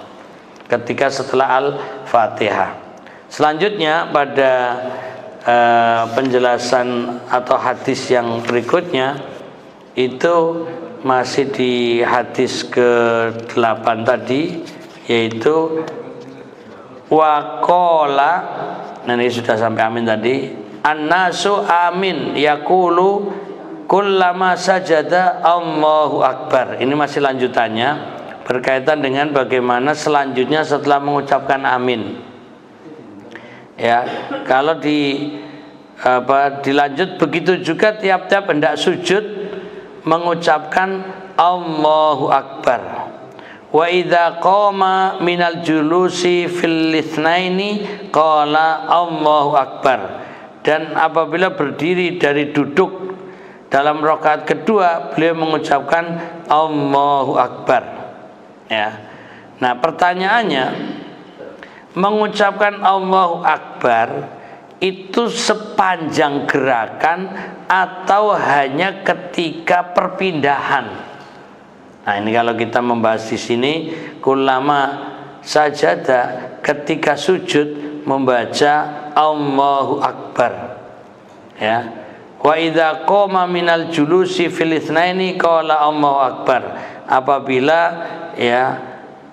ketika setelah Al-Fatihah. Selanjutnya pada penjelasan atau hadis yang berikutnya itu masih di hadis ke-8 tadi, yaitu waqala, nah ini sudah sampai amin tadi, annasu amin yaqulu kullama sajada Allahu akbar. Ini masih lanjutannya berkaitan dengan bagaimana selanjutnya setelah mengucapkan amin. Ya, kalau dilanjut begitu juga tiap-tiap hendak sujud mengucapkan Allahu akbar. Wa idza qama minal julusi fil itsnaini qala Allahu akbar. Dan apabila berdiri dari duduk dalam rakaat kedua beliau mengucapkan Allahu akbar. Ya. Nah, pertanyaannya, mengucapkan Allahu akbar itu sepanjang gerakan atau hanya ketika perpindahan? Nah, ini kalau kita membahas di sini, kullama sajada, ketika sujud membaca Allahu akbar. Ya. Wa idza qama minal julusi fil itsnaini qala Allahu akbar. Apabila ya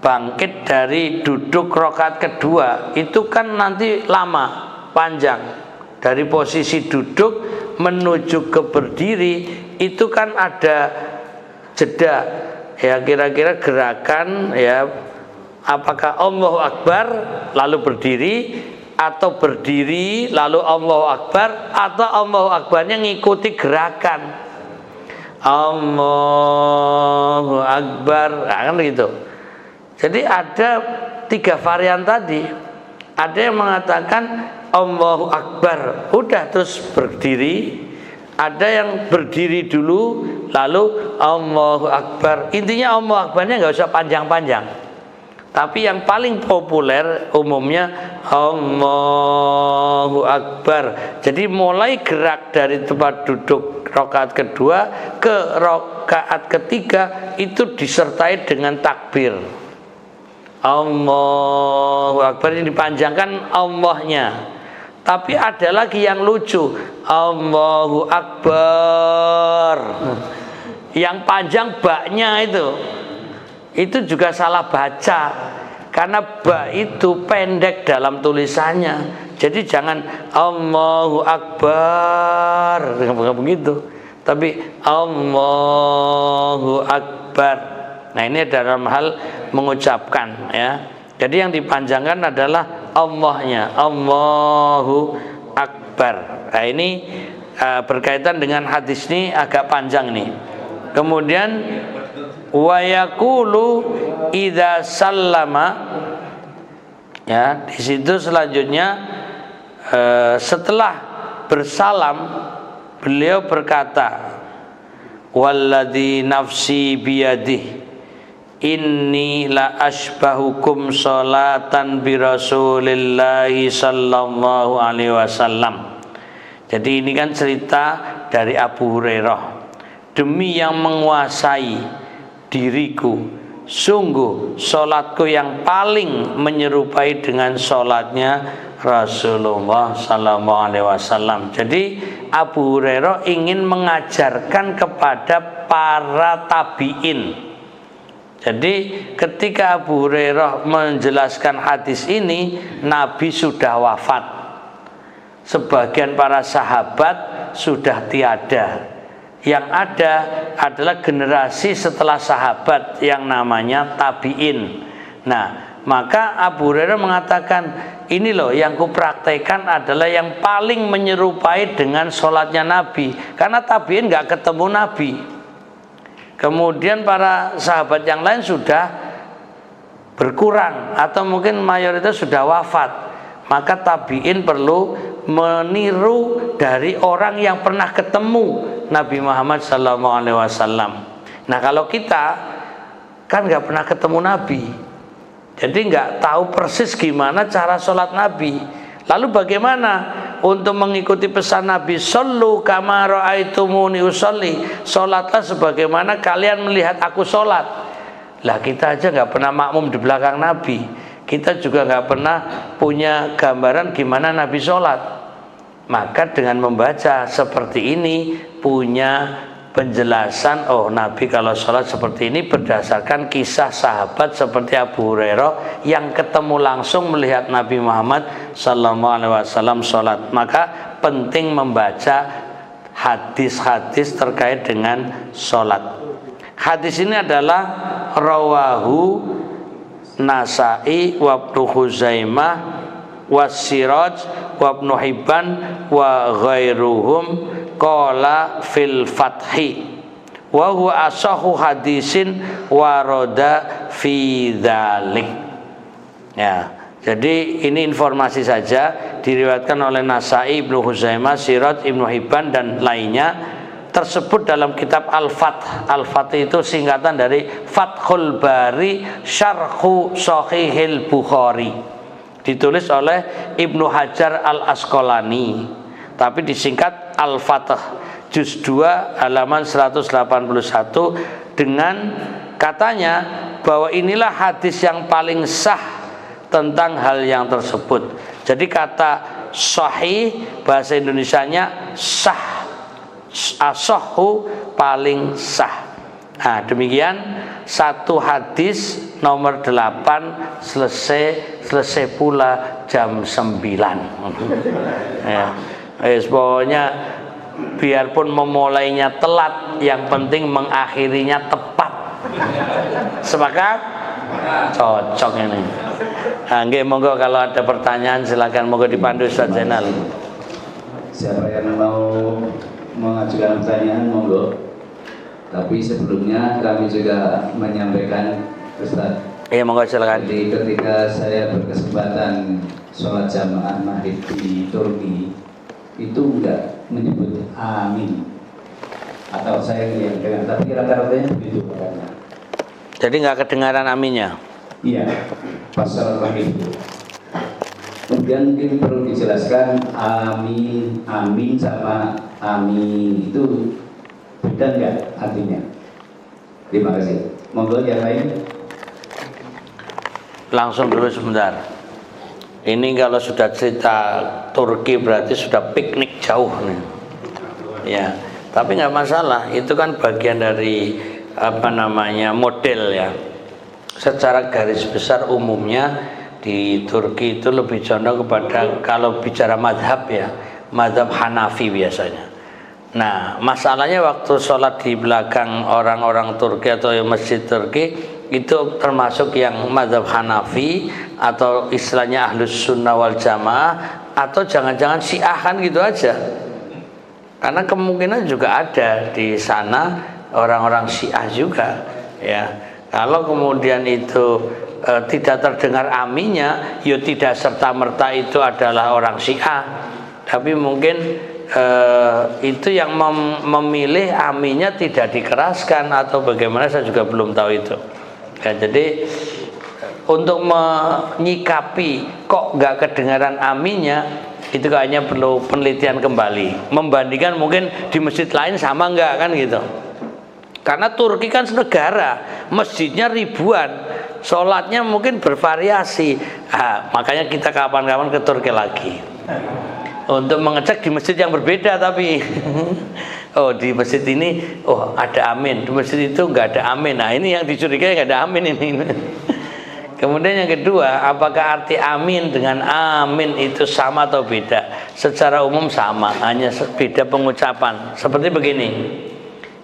bangkit dari duduk rakaat kedua, itu kan nanti lama, panjang. Dari posisi duduk menuju ke berdiri itu kan ada jeda. Ya kira-kira gerakan ya, apakah Allahu akbar lalu berdiri, atau berdiri lalu Allahu akbar, atau Allahu akbarnya ngikuti gerakan Allahu akbar, nah, kan gitu. Jadi ada 3 varian tadi. Ada yang mengatakan Allahu akbar udah terus berdiri, ada yang berdiri dulu lalu Allahu akbar. Intinya Allahu akbarnya nggak usah panjang-panjang. Tapi yang paling populer umumnya Allahu akbar. Jadi mulai gerak dari tempat duduk rakaat kedua ke rakaat ketiga itu disertai dengan takbir. Allahu akbar, ini dipanjangkan Allahnya. Tapi ada lagi yang lucu, Allahu akbar, yang panjang baknya itu juga salah baca, karena ba itu pendek dalam tulisannya. Jadi jangan Allahu akbar, bukan begitu, tapi Allahu akbar. Nah, ini dalam hal mengucapkan ya. Jadi yang dipanjangkan adalah Allahnya, Allahu Akbar. Nah, ini berkaitan dengan hadis ini agak panjang nih. Kemudian wa yaqulu idza sallama, ya, di situ selanjutnya setelah bersalam beliau berkata, walladzi nafsi biyadihi inni la asbahukum sholatan bi Rasulillahi sallallahu alaihi wasallam. Jadi ini kan cerita dari Abu Hurairah. Demi yang menguasai diriku, sungguh sholatku yang paling menyerupai dengan sholatnya Rasulullah sallallahu alaihi wasallam. Jadi Abu Hurairah ingin mengajarkan kepada para tabi'in. Jadi ketika Abu Hurairah menjelaskan hadis ini, Nabi sudah wafat. Sebagian para sahabat sudah tiada. Yang ada adalah generasi setelah sahabat yang namanya tabi'in. Nah, maka Abu Hurairah mengatakan, ini loh yang kupraktekan adalah yang paling menyerupai dengan sholatnya Nabi. Karena tabi'in gak ketemu Nabi. Kemudian para sahabat yang lain sudah berkurang atau mungkin mayoritas sudah wafat. Maka tabi'in perlu meniru dari orang yang pernah ketemu Nabi Muhammad SAW. Nah, kalau kita kan nggak pernah ketemu Nabi, jadi nggak tahu persis gimana cara sholat Nabi. Lalu bagaimana untuk mengikuti pesan Nabi, shollu kama ra'aitumuni usolli, sholatlah sebagaimana kalian melihat aku sholat. Lah kita aja nggak pernah makmum di belakang Nabi, kita juga nggak pernah punya gambaran gimana Nabi sholat. Maka dengan membaca seperti ini punya penjelasan, oh Nabi kalau sholat seperti ini berdasarkan kisah sahabat seperti Abu Hurairah yang ketemu langsung melihat Nabi Muhammad SAW sholat. Maka penting membaca hadis-hadis terkait dengan sholat. Hadis ini adalah rawahu Nasa'i wa Ibnu Khuzaimah wa Siraj wa Ibnu Hibban wa ghairuhum qala fil fathi wa huwa asahhu hadisin waroda fi dzalik. Ya, jadi ini informasi saja, diriwayatkan oleh Nasa'i, Ibnu Khuzaimah, Siraj, Ibnu Hibban dan lainnya, tersebut dalam kitab Al-Fath. Al-Fath itu singkatan dari Fathul Bari Syarhu Shahihil Bukhari, ditulis oleh Ibnu Hajar Al-Asqalani, tapi disingkat Al-Fath, juz 2 halaman 181, dengan katanya bahwa inilah hadis yang paling sah tentang hal yang tersebut. Jadi kata sahih bahasa Indonesianya sah, asahhu paling sah. Nah, demikian satu hadis nomor 8 selesai pula jam 9. Ya, pokoknya biarpun memulainya telat, yang penting mengakhirinya tepat. Sepakat? Cocok ini. Nah, monggo kalau ada pertanyaan silakan, monggo dipandu Ustaz Zainal. Siapa yang mau mengajukan pertanyaan monggo. Tapi sebelumnya kami juga menyampaikan, Ustaz. Iya, monggo silakan. Jadi ketika saya berkesempatan sholat jamaah maghrib di Turki, itu enggak menyebut amin, atau saya yang dengar, tapi rata-ratanya begitu katanya. Jadi nggak kedengaran aminnya? Iya, pas sholat maghrib. Kemudian mungkin perlu dijelaskan amin, amin sama amin itu beda enggak artinya? Terima kasih. Monggo yang lain. Langsung dulu sebentar. Ini kalau sudah cerita Turki berarti sudah piknik jauh nih. Ya, tapi nggak masalah. Itu kan bagian dari model ya. Secara garis besar umumnya di Turki itu lebih condong kepada, kalau bicara madhab ya, madhab Hanafi biasanya. Nah, masalahnya waktu sholat di belakang orang-orang Turki atau masjid Turki itu termasuk yang madhab Hanafi, atau istilahnya Ahlus Sunnah wal Jamaah, atau jangan-jangan Syiah kan gitu aja. Karena kemungkinan juga ada di sana orang-orang Syiah juga, ya. Kalau kemudian itu tidak terdengar aminnya, ya tidak serta-merta itu adalah orang Syiah. Tapi mungkin itu yang memilih aminnya tidak dikeraskan atau bagaimana, saya juga belum tahu itu. Ya, jadi untuk menyikapi kok nggak kedengaran aminnya, itu kayaknya perlu penelitian kembali, membandingkan mungkin di masjid lain sama nggak kan gitu. Karena Turki kan negara, masjidnya ribuan, sholatnya mungkin bervariasi. Makanya kita kapan-kapan ke Turki lagi untuk mengecek di masjid yang berbeda. Tapi oh, di masjid ini oh ada amin, di masjid itu nggak ada amin. Nah ini yang dicurigai nggak ada amin ini. Kemudian yang kedua, apakah arti amin dengan amin itu sama atau beda? Secara umum sama, hanya beda pengucapan. Seperti begini,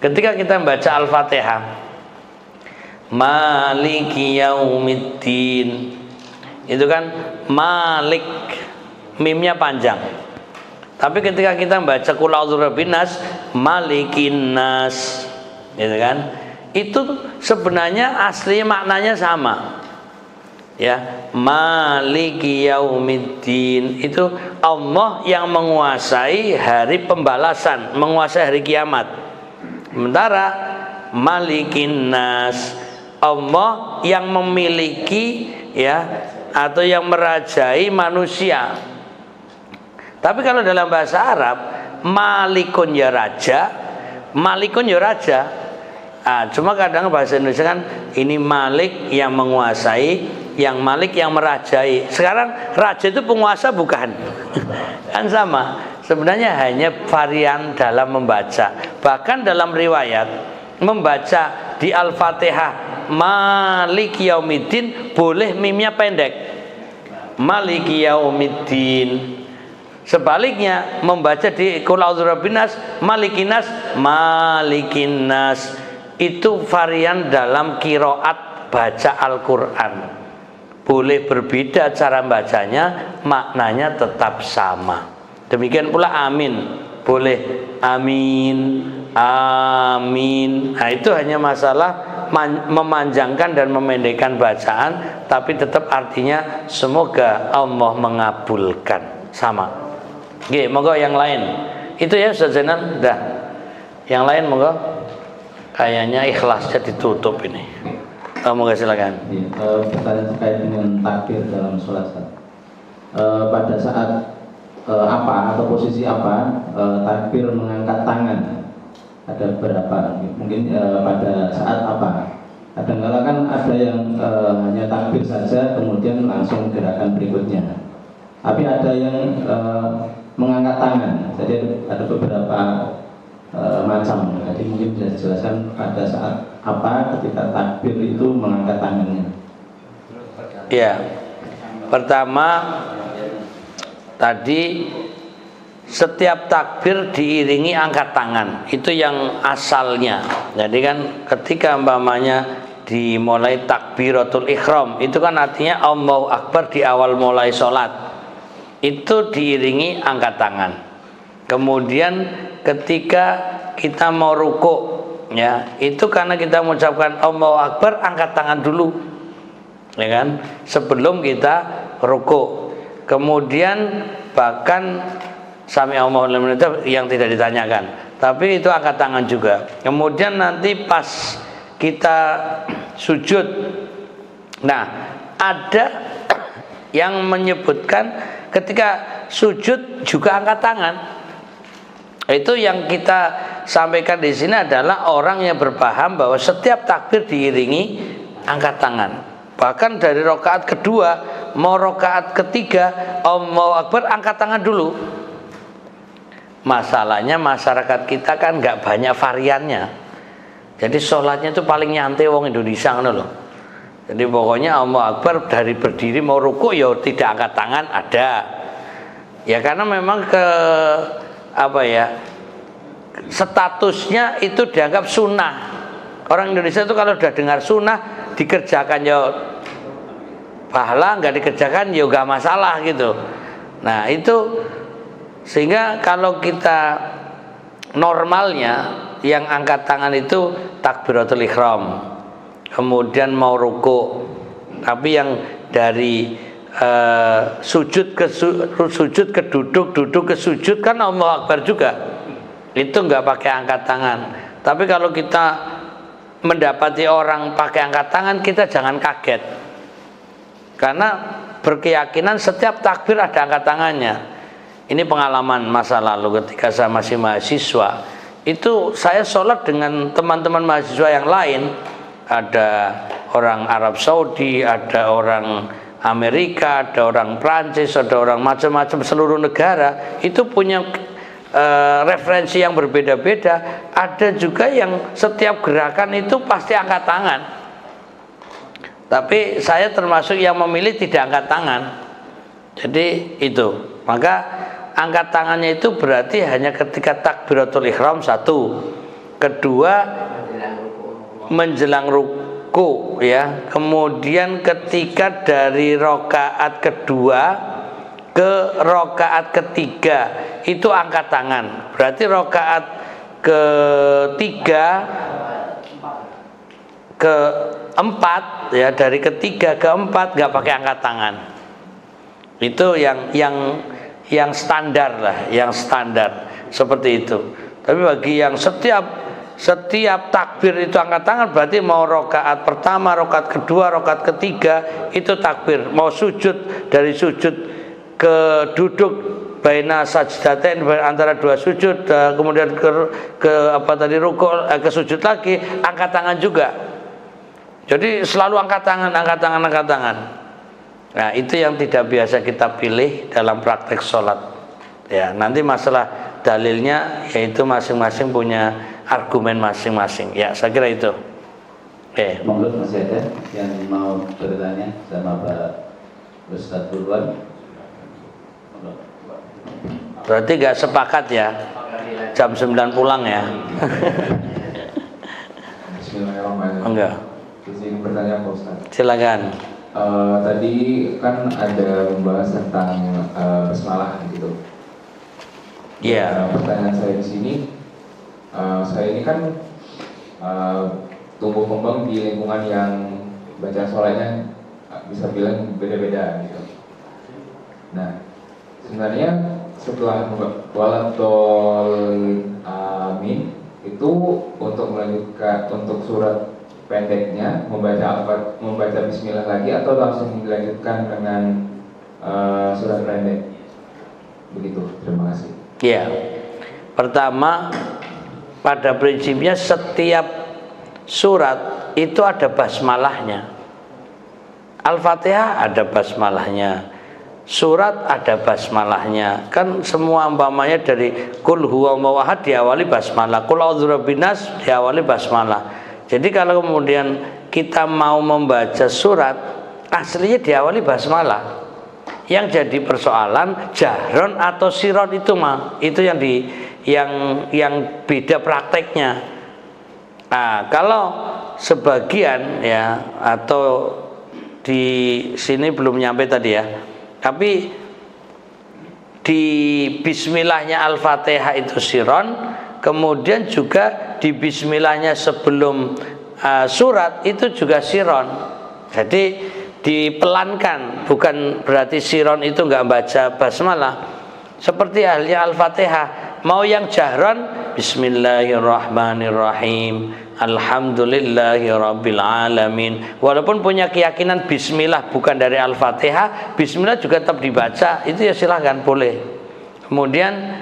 ketika kita membaca Al-Fatihah, Maliki Yaumiddin, itu kan Malik, mimnya panjang. Tapi ketika kita membaca Qul a'udzu birabbin nas, Malikin nas, gitu kan? Itu sebenarnya asli maknanya sama. Ya, Maliki Yaumiddin itu Allah yang menguasai hari pembalasan, menguasai hari kiamat. Sementara Malikin nas, Allah yang memiliki, ya, atau yang merajai manusia. Tapi kalau dalam bahasa Arab, Malikun ya raja, Malikun ya raja. Cuma kadang bahasa Indonesia kan ini Malik yang menguasai, yang Malik yang merajai. Sekarang raja itu penguasa bukan? Kan sama. Sebenarnya hanya varian dalam membaca. Bahkan dalam riwayat membaca di Al-Fatihah Maliki Yaumiddin boleh mimnya pendek, Maliki Yaumiddin. Sebaliknya membaca di Qul a'udzu birabbin nas, Malikin nas, Malikin nas. Itu varian dalam qiraat baca Al-Quran. Boleh berbeda cara bacanya, maknanya tetap sama. Demikian pula amin, boleh amin, amin. Nah itu hanya masalah memanjangkan dan memendekkan bacaan, tapi tetap artinya semoga Allah mengabulkan, sama. Oke, monggo yang lain. Itu ya Ustaz Zainal, dah. Yang lain monggo. Kayaknya ikhlasnya ditutup ini. Monggo silakan. Pertanyaan terkait dengan takbir dalam sholat. Pada saat apa atau posisi apa takbir mengangkat tangan? Ada berapa? Mungkin pada saat apa? Kadang-kadang kan ada yang hanya takbir saja, kemudian langsung gerakan berikutnya. Tapi ada yang mengangkat tangan. Jadi ada beberapa macam. Jadi mungkin bisa dijelaskan pada saat apa ketika takbir itu mengangkat tangannya. Ya, pertama tadi setiap takbir diiringi angkat tangan, itu yang asalnya. Jadi kan ketika umpamanya dimulai takbiratul ihram, itu kan artinya Allahu Akbar di awal mulai sholat, itu diiringi angkat tangan. Kemudian ketika kita mau ruku, ya, itu karena kita mengucapkan Allahu Akbar, angkat tangan dulu, ya kan, sebelum kita ruku. Kemudian bahkan Sami Allahu liman hamidah yang tidak ditanyakan, tapi itu angkat tangan juga. Kemudian nanti pas kita sujud, nah ada yang menyebutkan ketika sujud juga angkat tangan. Itu yang kita sampaikan di sini adalah orang yang berpaham bahwa setiap takbir diiringi angkat tangan. Bahkan dari rakaat kedua mau rakaat ketiga Allahu Akbar, angkat tangan dulu. Masalahnya masyarakat kita kan nggak banyak variannya. Jadi sholatnya itu paling nyantai wong Indonesia kan loh. Jadi pokoknya Allahu Akbar dari berdiri mau ruku ya tidak angkat tangan ada. Ya karena memang statusnya itu dianggap sunnah. Orang Indonesia itu kalau sudah dengar sunnah dikerjakan ya pahala, nggak dikerjakan ya nggak masalah gitu. Nah itu sehingga kalau kita normalnya yang angkat tangan itu takbiratul ihram, kemudian mau ruku, tapi yang dari sujud ke duduk, duduk ke sujud kan Allahu Akbar juga, itu nggak pakai angkat tangan. Tapi kalau kita mendapati orang pakai angkat tangan, kita jangan kaget, karena berkeyakinan setiap takbir ada angkat tangannya. Ini pengalaman masa lalu ketika saya masih mahasiswa, itu saya sholat dengan teman-teman mahasiswa yang lain, ada orang Arab Saudi, ada orang Amerika, ada orang Prancis, ada orang macam-macam, seluruh negara itu punya referensi yang berbeda-beda. Ada juga yang setiap gerakan itu pasti angkat tangan, tapi saya termasuk yang memilih tidak angkat tangan. Jadi itu, maka angkat tangannya itu berarti hanya ketika takbiratul ihram satu, kedua menjelang ruku ya, kemudian ketika dari rokaat kedua ke rokaat ketiga itu angkat tangan. Berarti rokaat ketiga ke empat ya, dari ketiga ke empat nggak pakai angkat tangan. Itu yang standar lah, yang standar seperti itu. Tapi bagi yang setiap takbir itu angkat tangan, berarti mau rokaat pertama, rokaat kedua, rokaat ketiga itu takbir. Mau sujud, dari sujud ke duduk baina sajdatain, antara dua sujud, kemudian ke apa tadi ruku, ke sujud lagi, angkat tangan juga. Jadi selalu angkat tangan, angkat tangan, angkat tangan. Nah itu yang tidak biasa kita pilih dalam praktek sholat ya. Nanti masalah dalilnya yaitu masing-masing punya argumen masing-masing ya, saya kira itu. Oke. Monggo masih ada yang mau bertanya sama Pak Ustadz duluan? Berarti nggak sepakat ya, jam 9 pulang ya. Bismillahirrahmanirrahim. Enggak. Izin bertanya Pak Ustadz. Silakan. Tadi kan ada membahas tentang basmalah gitu. Iya. Pertanyaan saya di sini, saya ini kan tumbuh kembang di lingkungan yang baca sholatnya bisa bilang beda-beda gitu. Nah, sebenarnya setelah waladol amin itu untuk melanjutkan untuk surat pendeknya membaca bismillah lagi atau langsung dilanjutkan dengan surat pendek begitu. Terima kasih. Ya, pertama pada prinsipnya setiap surat itu ada basmalahnya. Al-Fatihah ada basmalahnya, surat ada basmalahnya. Kan semua umpamanya dari Qul huwa mawahad diawali basmalah, Qul a'udzu birabbinas diawali basmalah. Jadi kalau kemudian kita mau membaca surat aslinya diawali basmalah. Yang jadi persoalan jahron atau siron itu mah, itu yang beda prakteknya. Nah, kalau sebagian ya, atau di sini belum nyampe tadi ya, tapi di bismillahnya Al-Fatihah itu siron, kemudian juga di bismillahnya sebelum surat itu juga siron. Jadi dipelankan, bukan berarti siron itu nggak baca basmalah. Seperti halnya Al-Fatihah, mau yang jahron Bismillahirrahmanirrahim, Alhamdulillahirabbil alamin. Walaupun punya keyakinan bismillah bukan dari Al-Fatihah, bismillah juga tetap dibaca, itu ya silahkan, boleh. Kemudian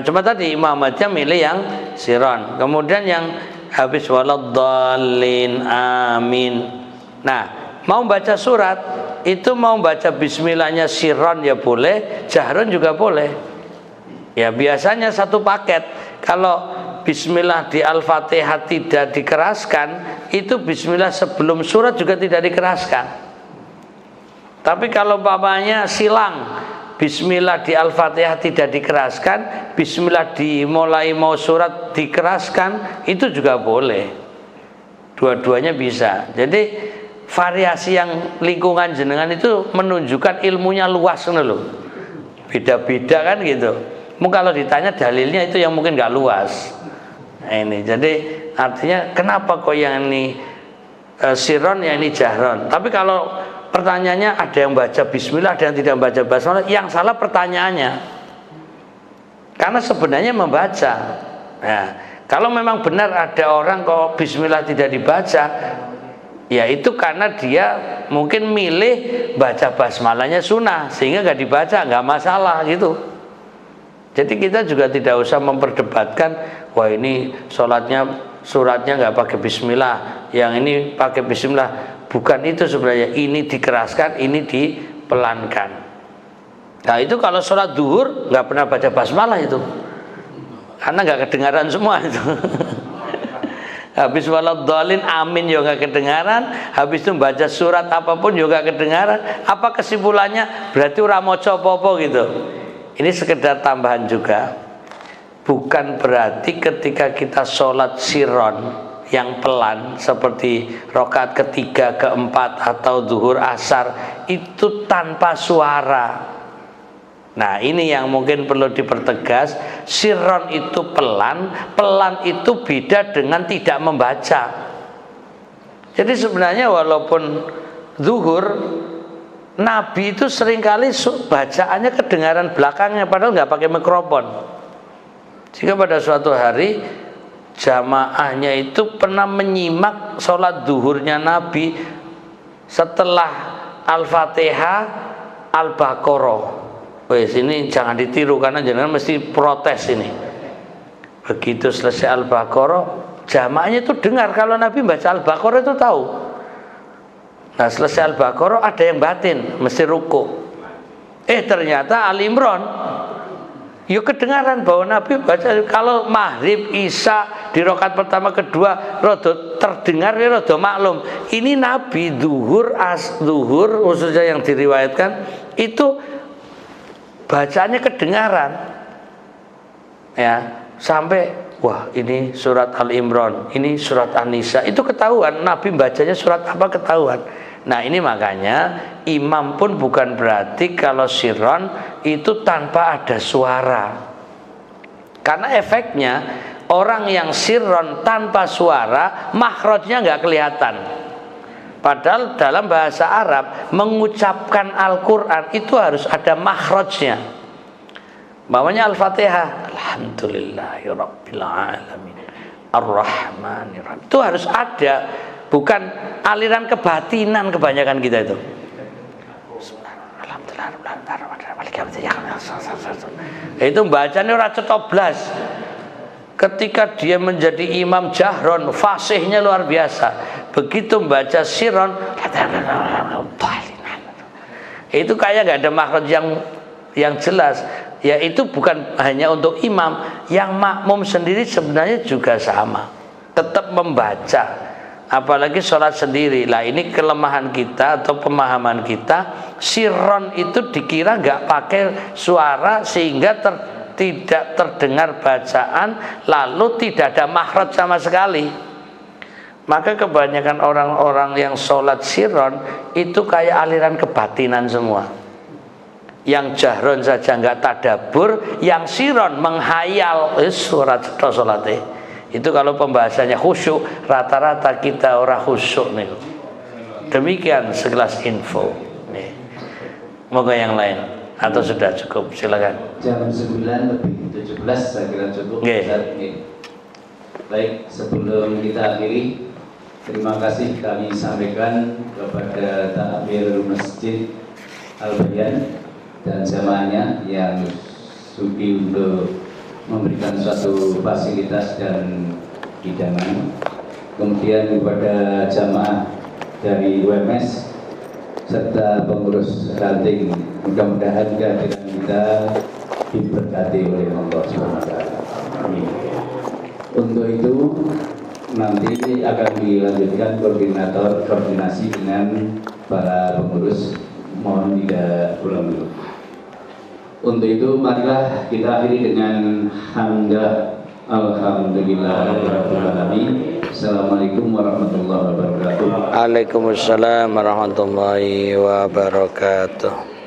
cuma tadi Imam Ahmadnya milih yang siron, kemudian yang habis waladdallin amin. Nah, mau baca surat itu mau baca bismillahnya siron ya boleh, jahron juga boleh. Ya biasanya satu paket. Kalau bismillah di Al-Fatihah tidak dikeraskan, itu bismillah sebelum surat juga tidak dikeraskan. Tapi kalau umpamanya silang, bismillah di Al-Fatihah tidak dikeraskan, bismillah dimulai mau surat dikeraskan, itu juga boleh. Dua-duanya bisa. Jadi variasi yang lingkungan jenengan itu menunjukkan ilmunya luas loh. Beda-beda kan gitu. Mungkin kalau ditanya dalilnya itu yang mungkin nggak luas. Nah, ini jadi artinya kenapa kok yang ini sirron, yang ini jahron. Tapi kalau pertanyaannya ada yang baca bismillah, ada yang tidak baca basmalah, yang salah pertanyaannya. Karena sebenarnya membaca. Nah, kalau memang benar ada orang kok bismillah tidak dibaca, ya itu karena dia mungkin milih baca basmalahnya sunnah sehingga nggak dibaca, nggak masalah gitu. Jadi kita juga tidak usah memperdebatkan, wah ini sholatnya suratnya nggak pakai bismillah, yang ini pakai bismillah. Bukan itu sebenarnya, ini dikeraskan, ini dipelankan. Nah itu kalau sholat duhur nggak pernah baca basmalah itu, karena nggak kedengaran semua itu. Habis waladhdallin amin juga nggak kedengaran, habis itu baca surat apapun juga kedengaran. Apa kesimpulannya? Berarti ora maca apa-apa gitu. Ini sekedar tambahan juga. Bukan berarti ketika kita sholat sirron yang pelan seperti rakaat ketiga, keempat atau zuhur asar itu tanpa suara. Nah ini yang mungkin perlu dipertegas. Sirron itu pelan, pelan itu beda dengan tidak membaca. Jadi sebenarnya walaupun zuhur, Nabi itu seringkali bacaannya kedengaran belakangnya padahal nggak pakai mikrofon. Jika pada suatu hari jamaahnya itu pernah menyimak sholat duhurnya Nabi setelah Al-Fatihah, Al-Baqarah. Wes ini jangan ditiru karena jangan mesti protes ini. Begitu selesai Al-Baqarah, jamaahnya itu dengar kalau Nabi baca Al-Baqarah itu tahu. Nah selesai Al-Baqarah ada yang batin, mesti ruku. Ternyata Al-Imran. Yuk kedengaran bahwa Nabi baca. Kalau maghrib, isya di rakaat pertama kedua rodo terdengar, rodo maklum. Ini Nabi zuhur khususnya yang diriwayatkan itu bacanya kedengaran. Ya, sampai wah ini surat Al-Imran, ini surat An-Nisa, itu ketahuan Nabi bacanya surat apa ketahuan. Nah ini makanya imam pun bukan berarti kalau sirron itu tanpa ada suara. Karena efeknya orang yang sirron tanpa suara makhrajnya nggak kelihatan. Padahal dalam bahasa Arab mengucapkan Al-Quran itu harus ada makhrajnya. Bawahnya Al-Fatihah, Alhamdulillahirabbil alamin, Ar-Rahmanirrahim. Itu harus ada. Bukan aliran kebatinan kebanyakan kita itu. Itu bacanya ora cetoblas. Ketika dia menjadi imam jahron, fasihnya luar biasa. Begitu membaca sirron, itu kayak nggak ada makhraj yang jelas. Ya itu bukan hanya untuk imam, yang makmum sendiri sebenarnya juga sama. Tetap membaca. Apalagi sholat sendiri. Lah ini kelemahan kita atau pemahaman kita, sirron itu dikira nggak pakai suara sehingga tidak terdengar bacaan, lalu tidak ada makhraj sama sekali. Maka kebanyakan orang-orang yang sholat sirron itu kayak aliran kebatinan semua. Yang jahron saja nggak tadabur, yang sirron menghayal surat sholatnya. Itu kalau pembahasannya khusyuk, rata-rata kita orang khusyuk nih. Demikian segelas info nih. Moga yang lain atau sudah cukup, silakan. Jam 9:17 saya kira cukup. Saat ini. Baik, sebelum kita akhiri, terima kasih kami sampaikan kepada takmir Masjid Al-Bayan dan jamaahnya yang sudi untuk memberikan suatu fasilitas dan hidangan. Kemudian kepada jamaah dari UMS serta pengurus ranting, mudah-mudahan kehadiran kita diberkati oleh Allah SWT. Amin. Untuk itu nanti akan dilanjutkan koordinasi dengan para pengurus. Mohon tidak pulang dulu. Untuk itu marilah kita akhiri dengan hamdah alhamdulillahirabbil alamin. Assalamualaikum warahmatullahi wabarakatuh. Waalaikumsalam warahmatullahi wabarakatuh.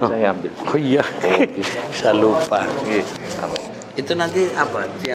Saya ambil. Oh iya, bisa lupa. Iya. Itu nanti apa?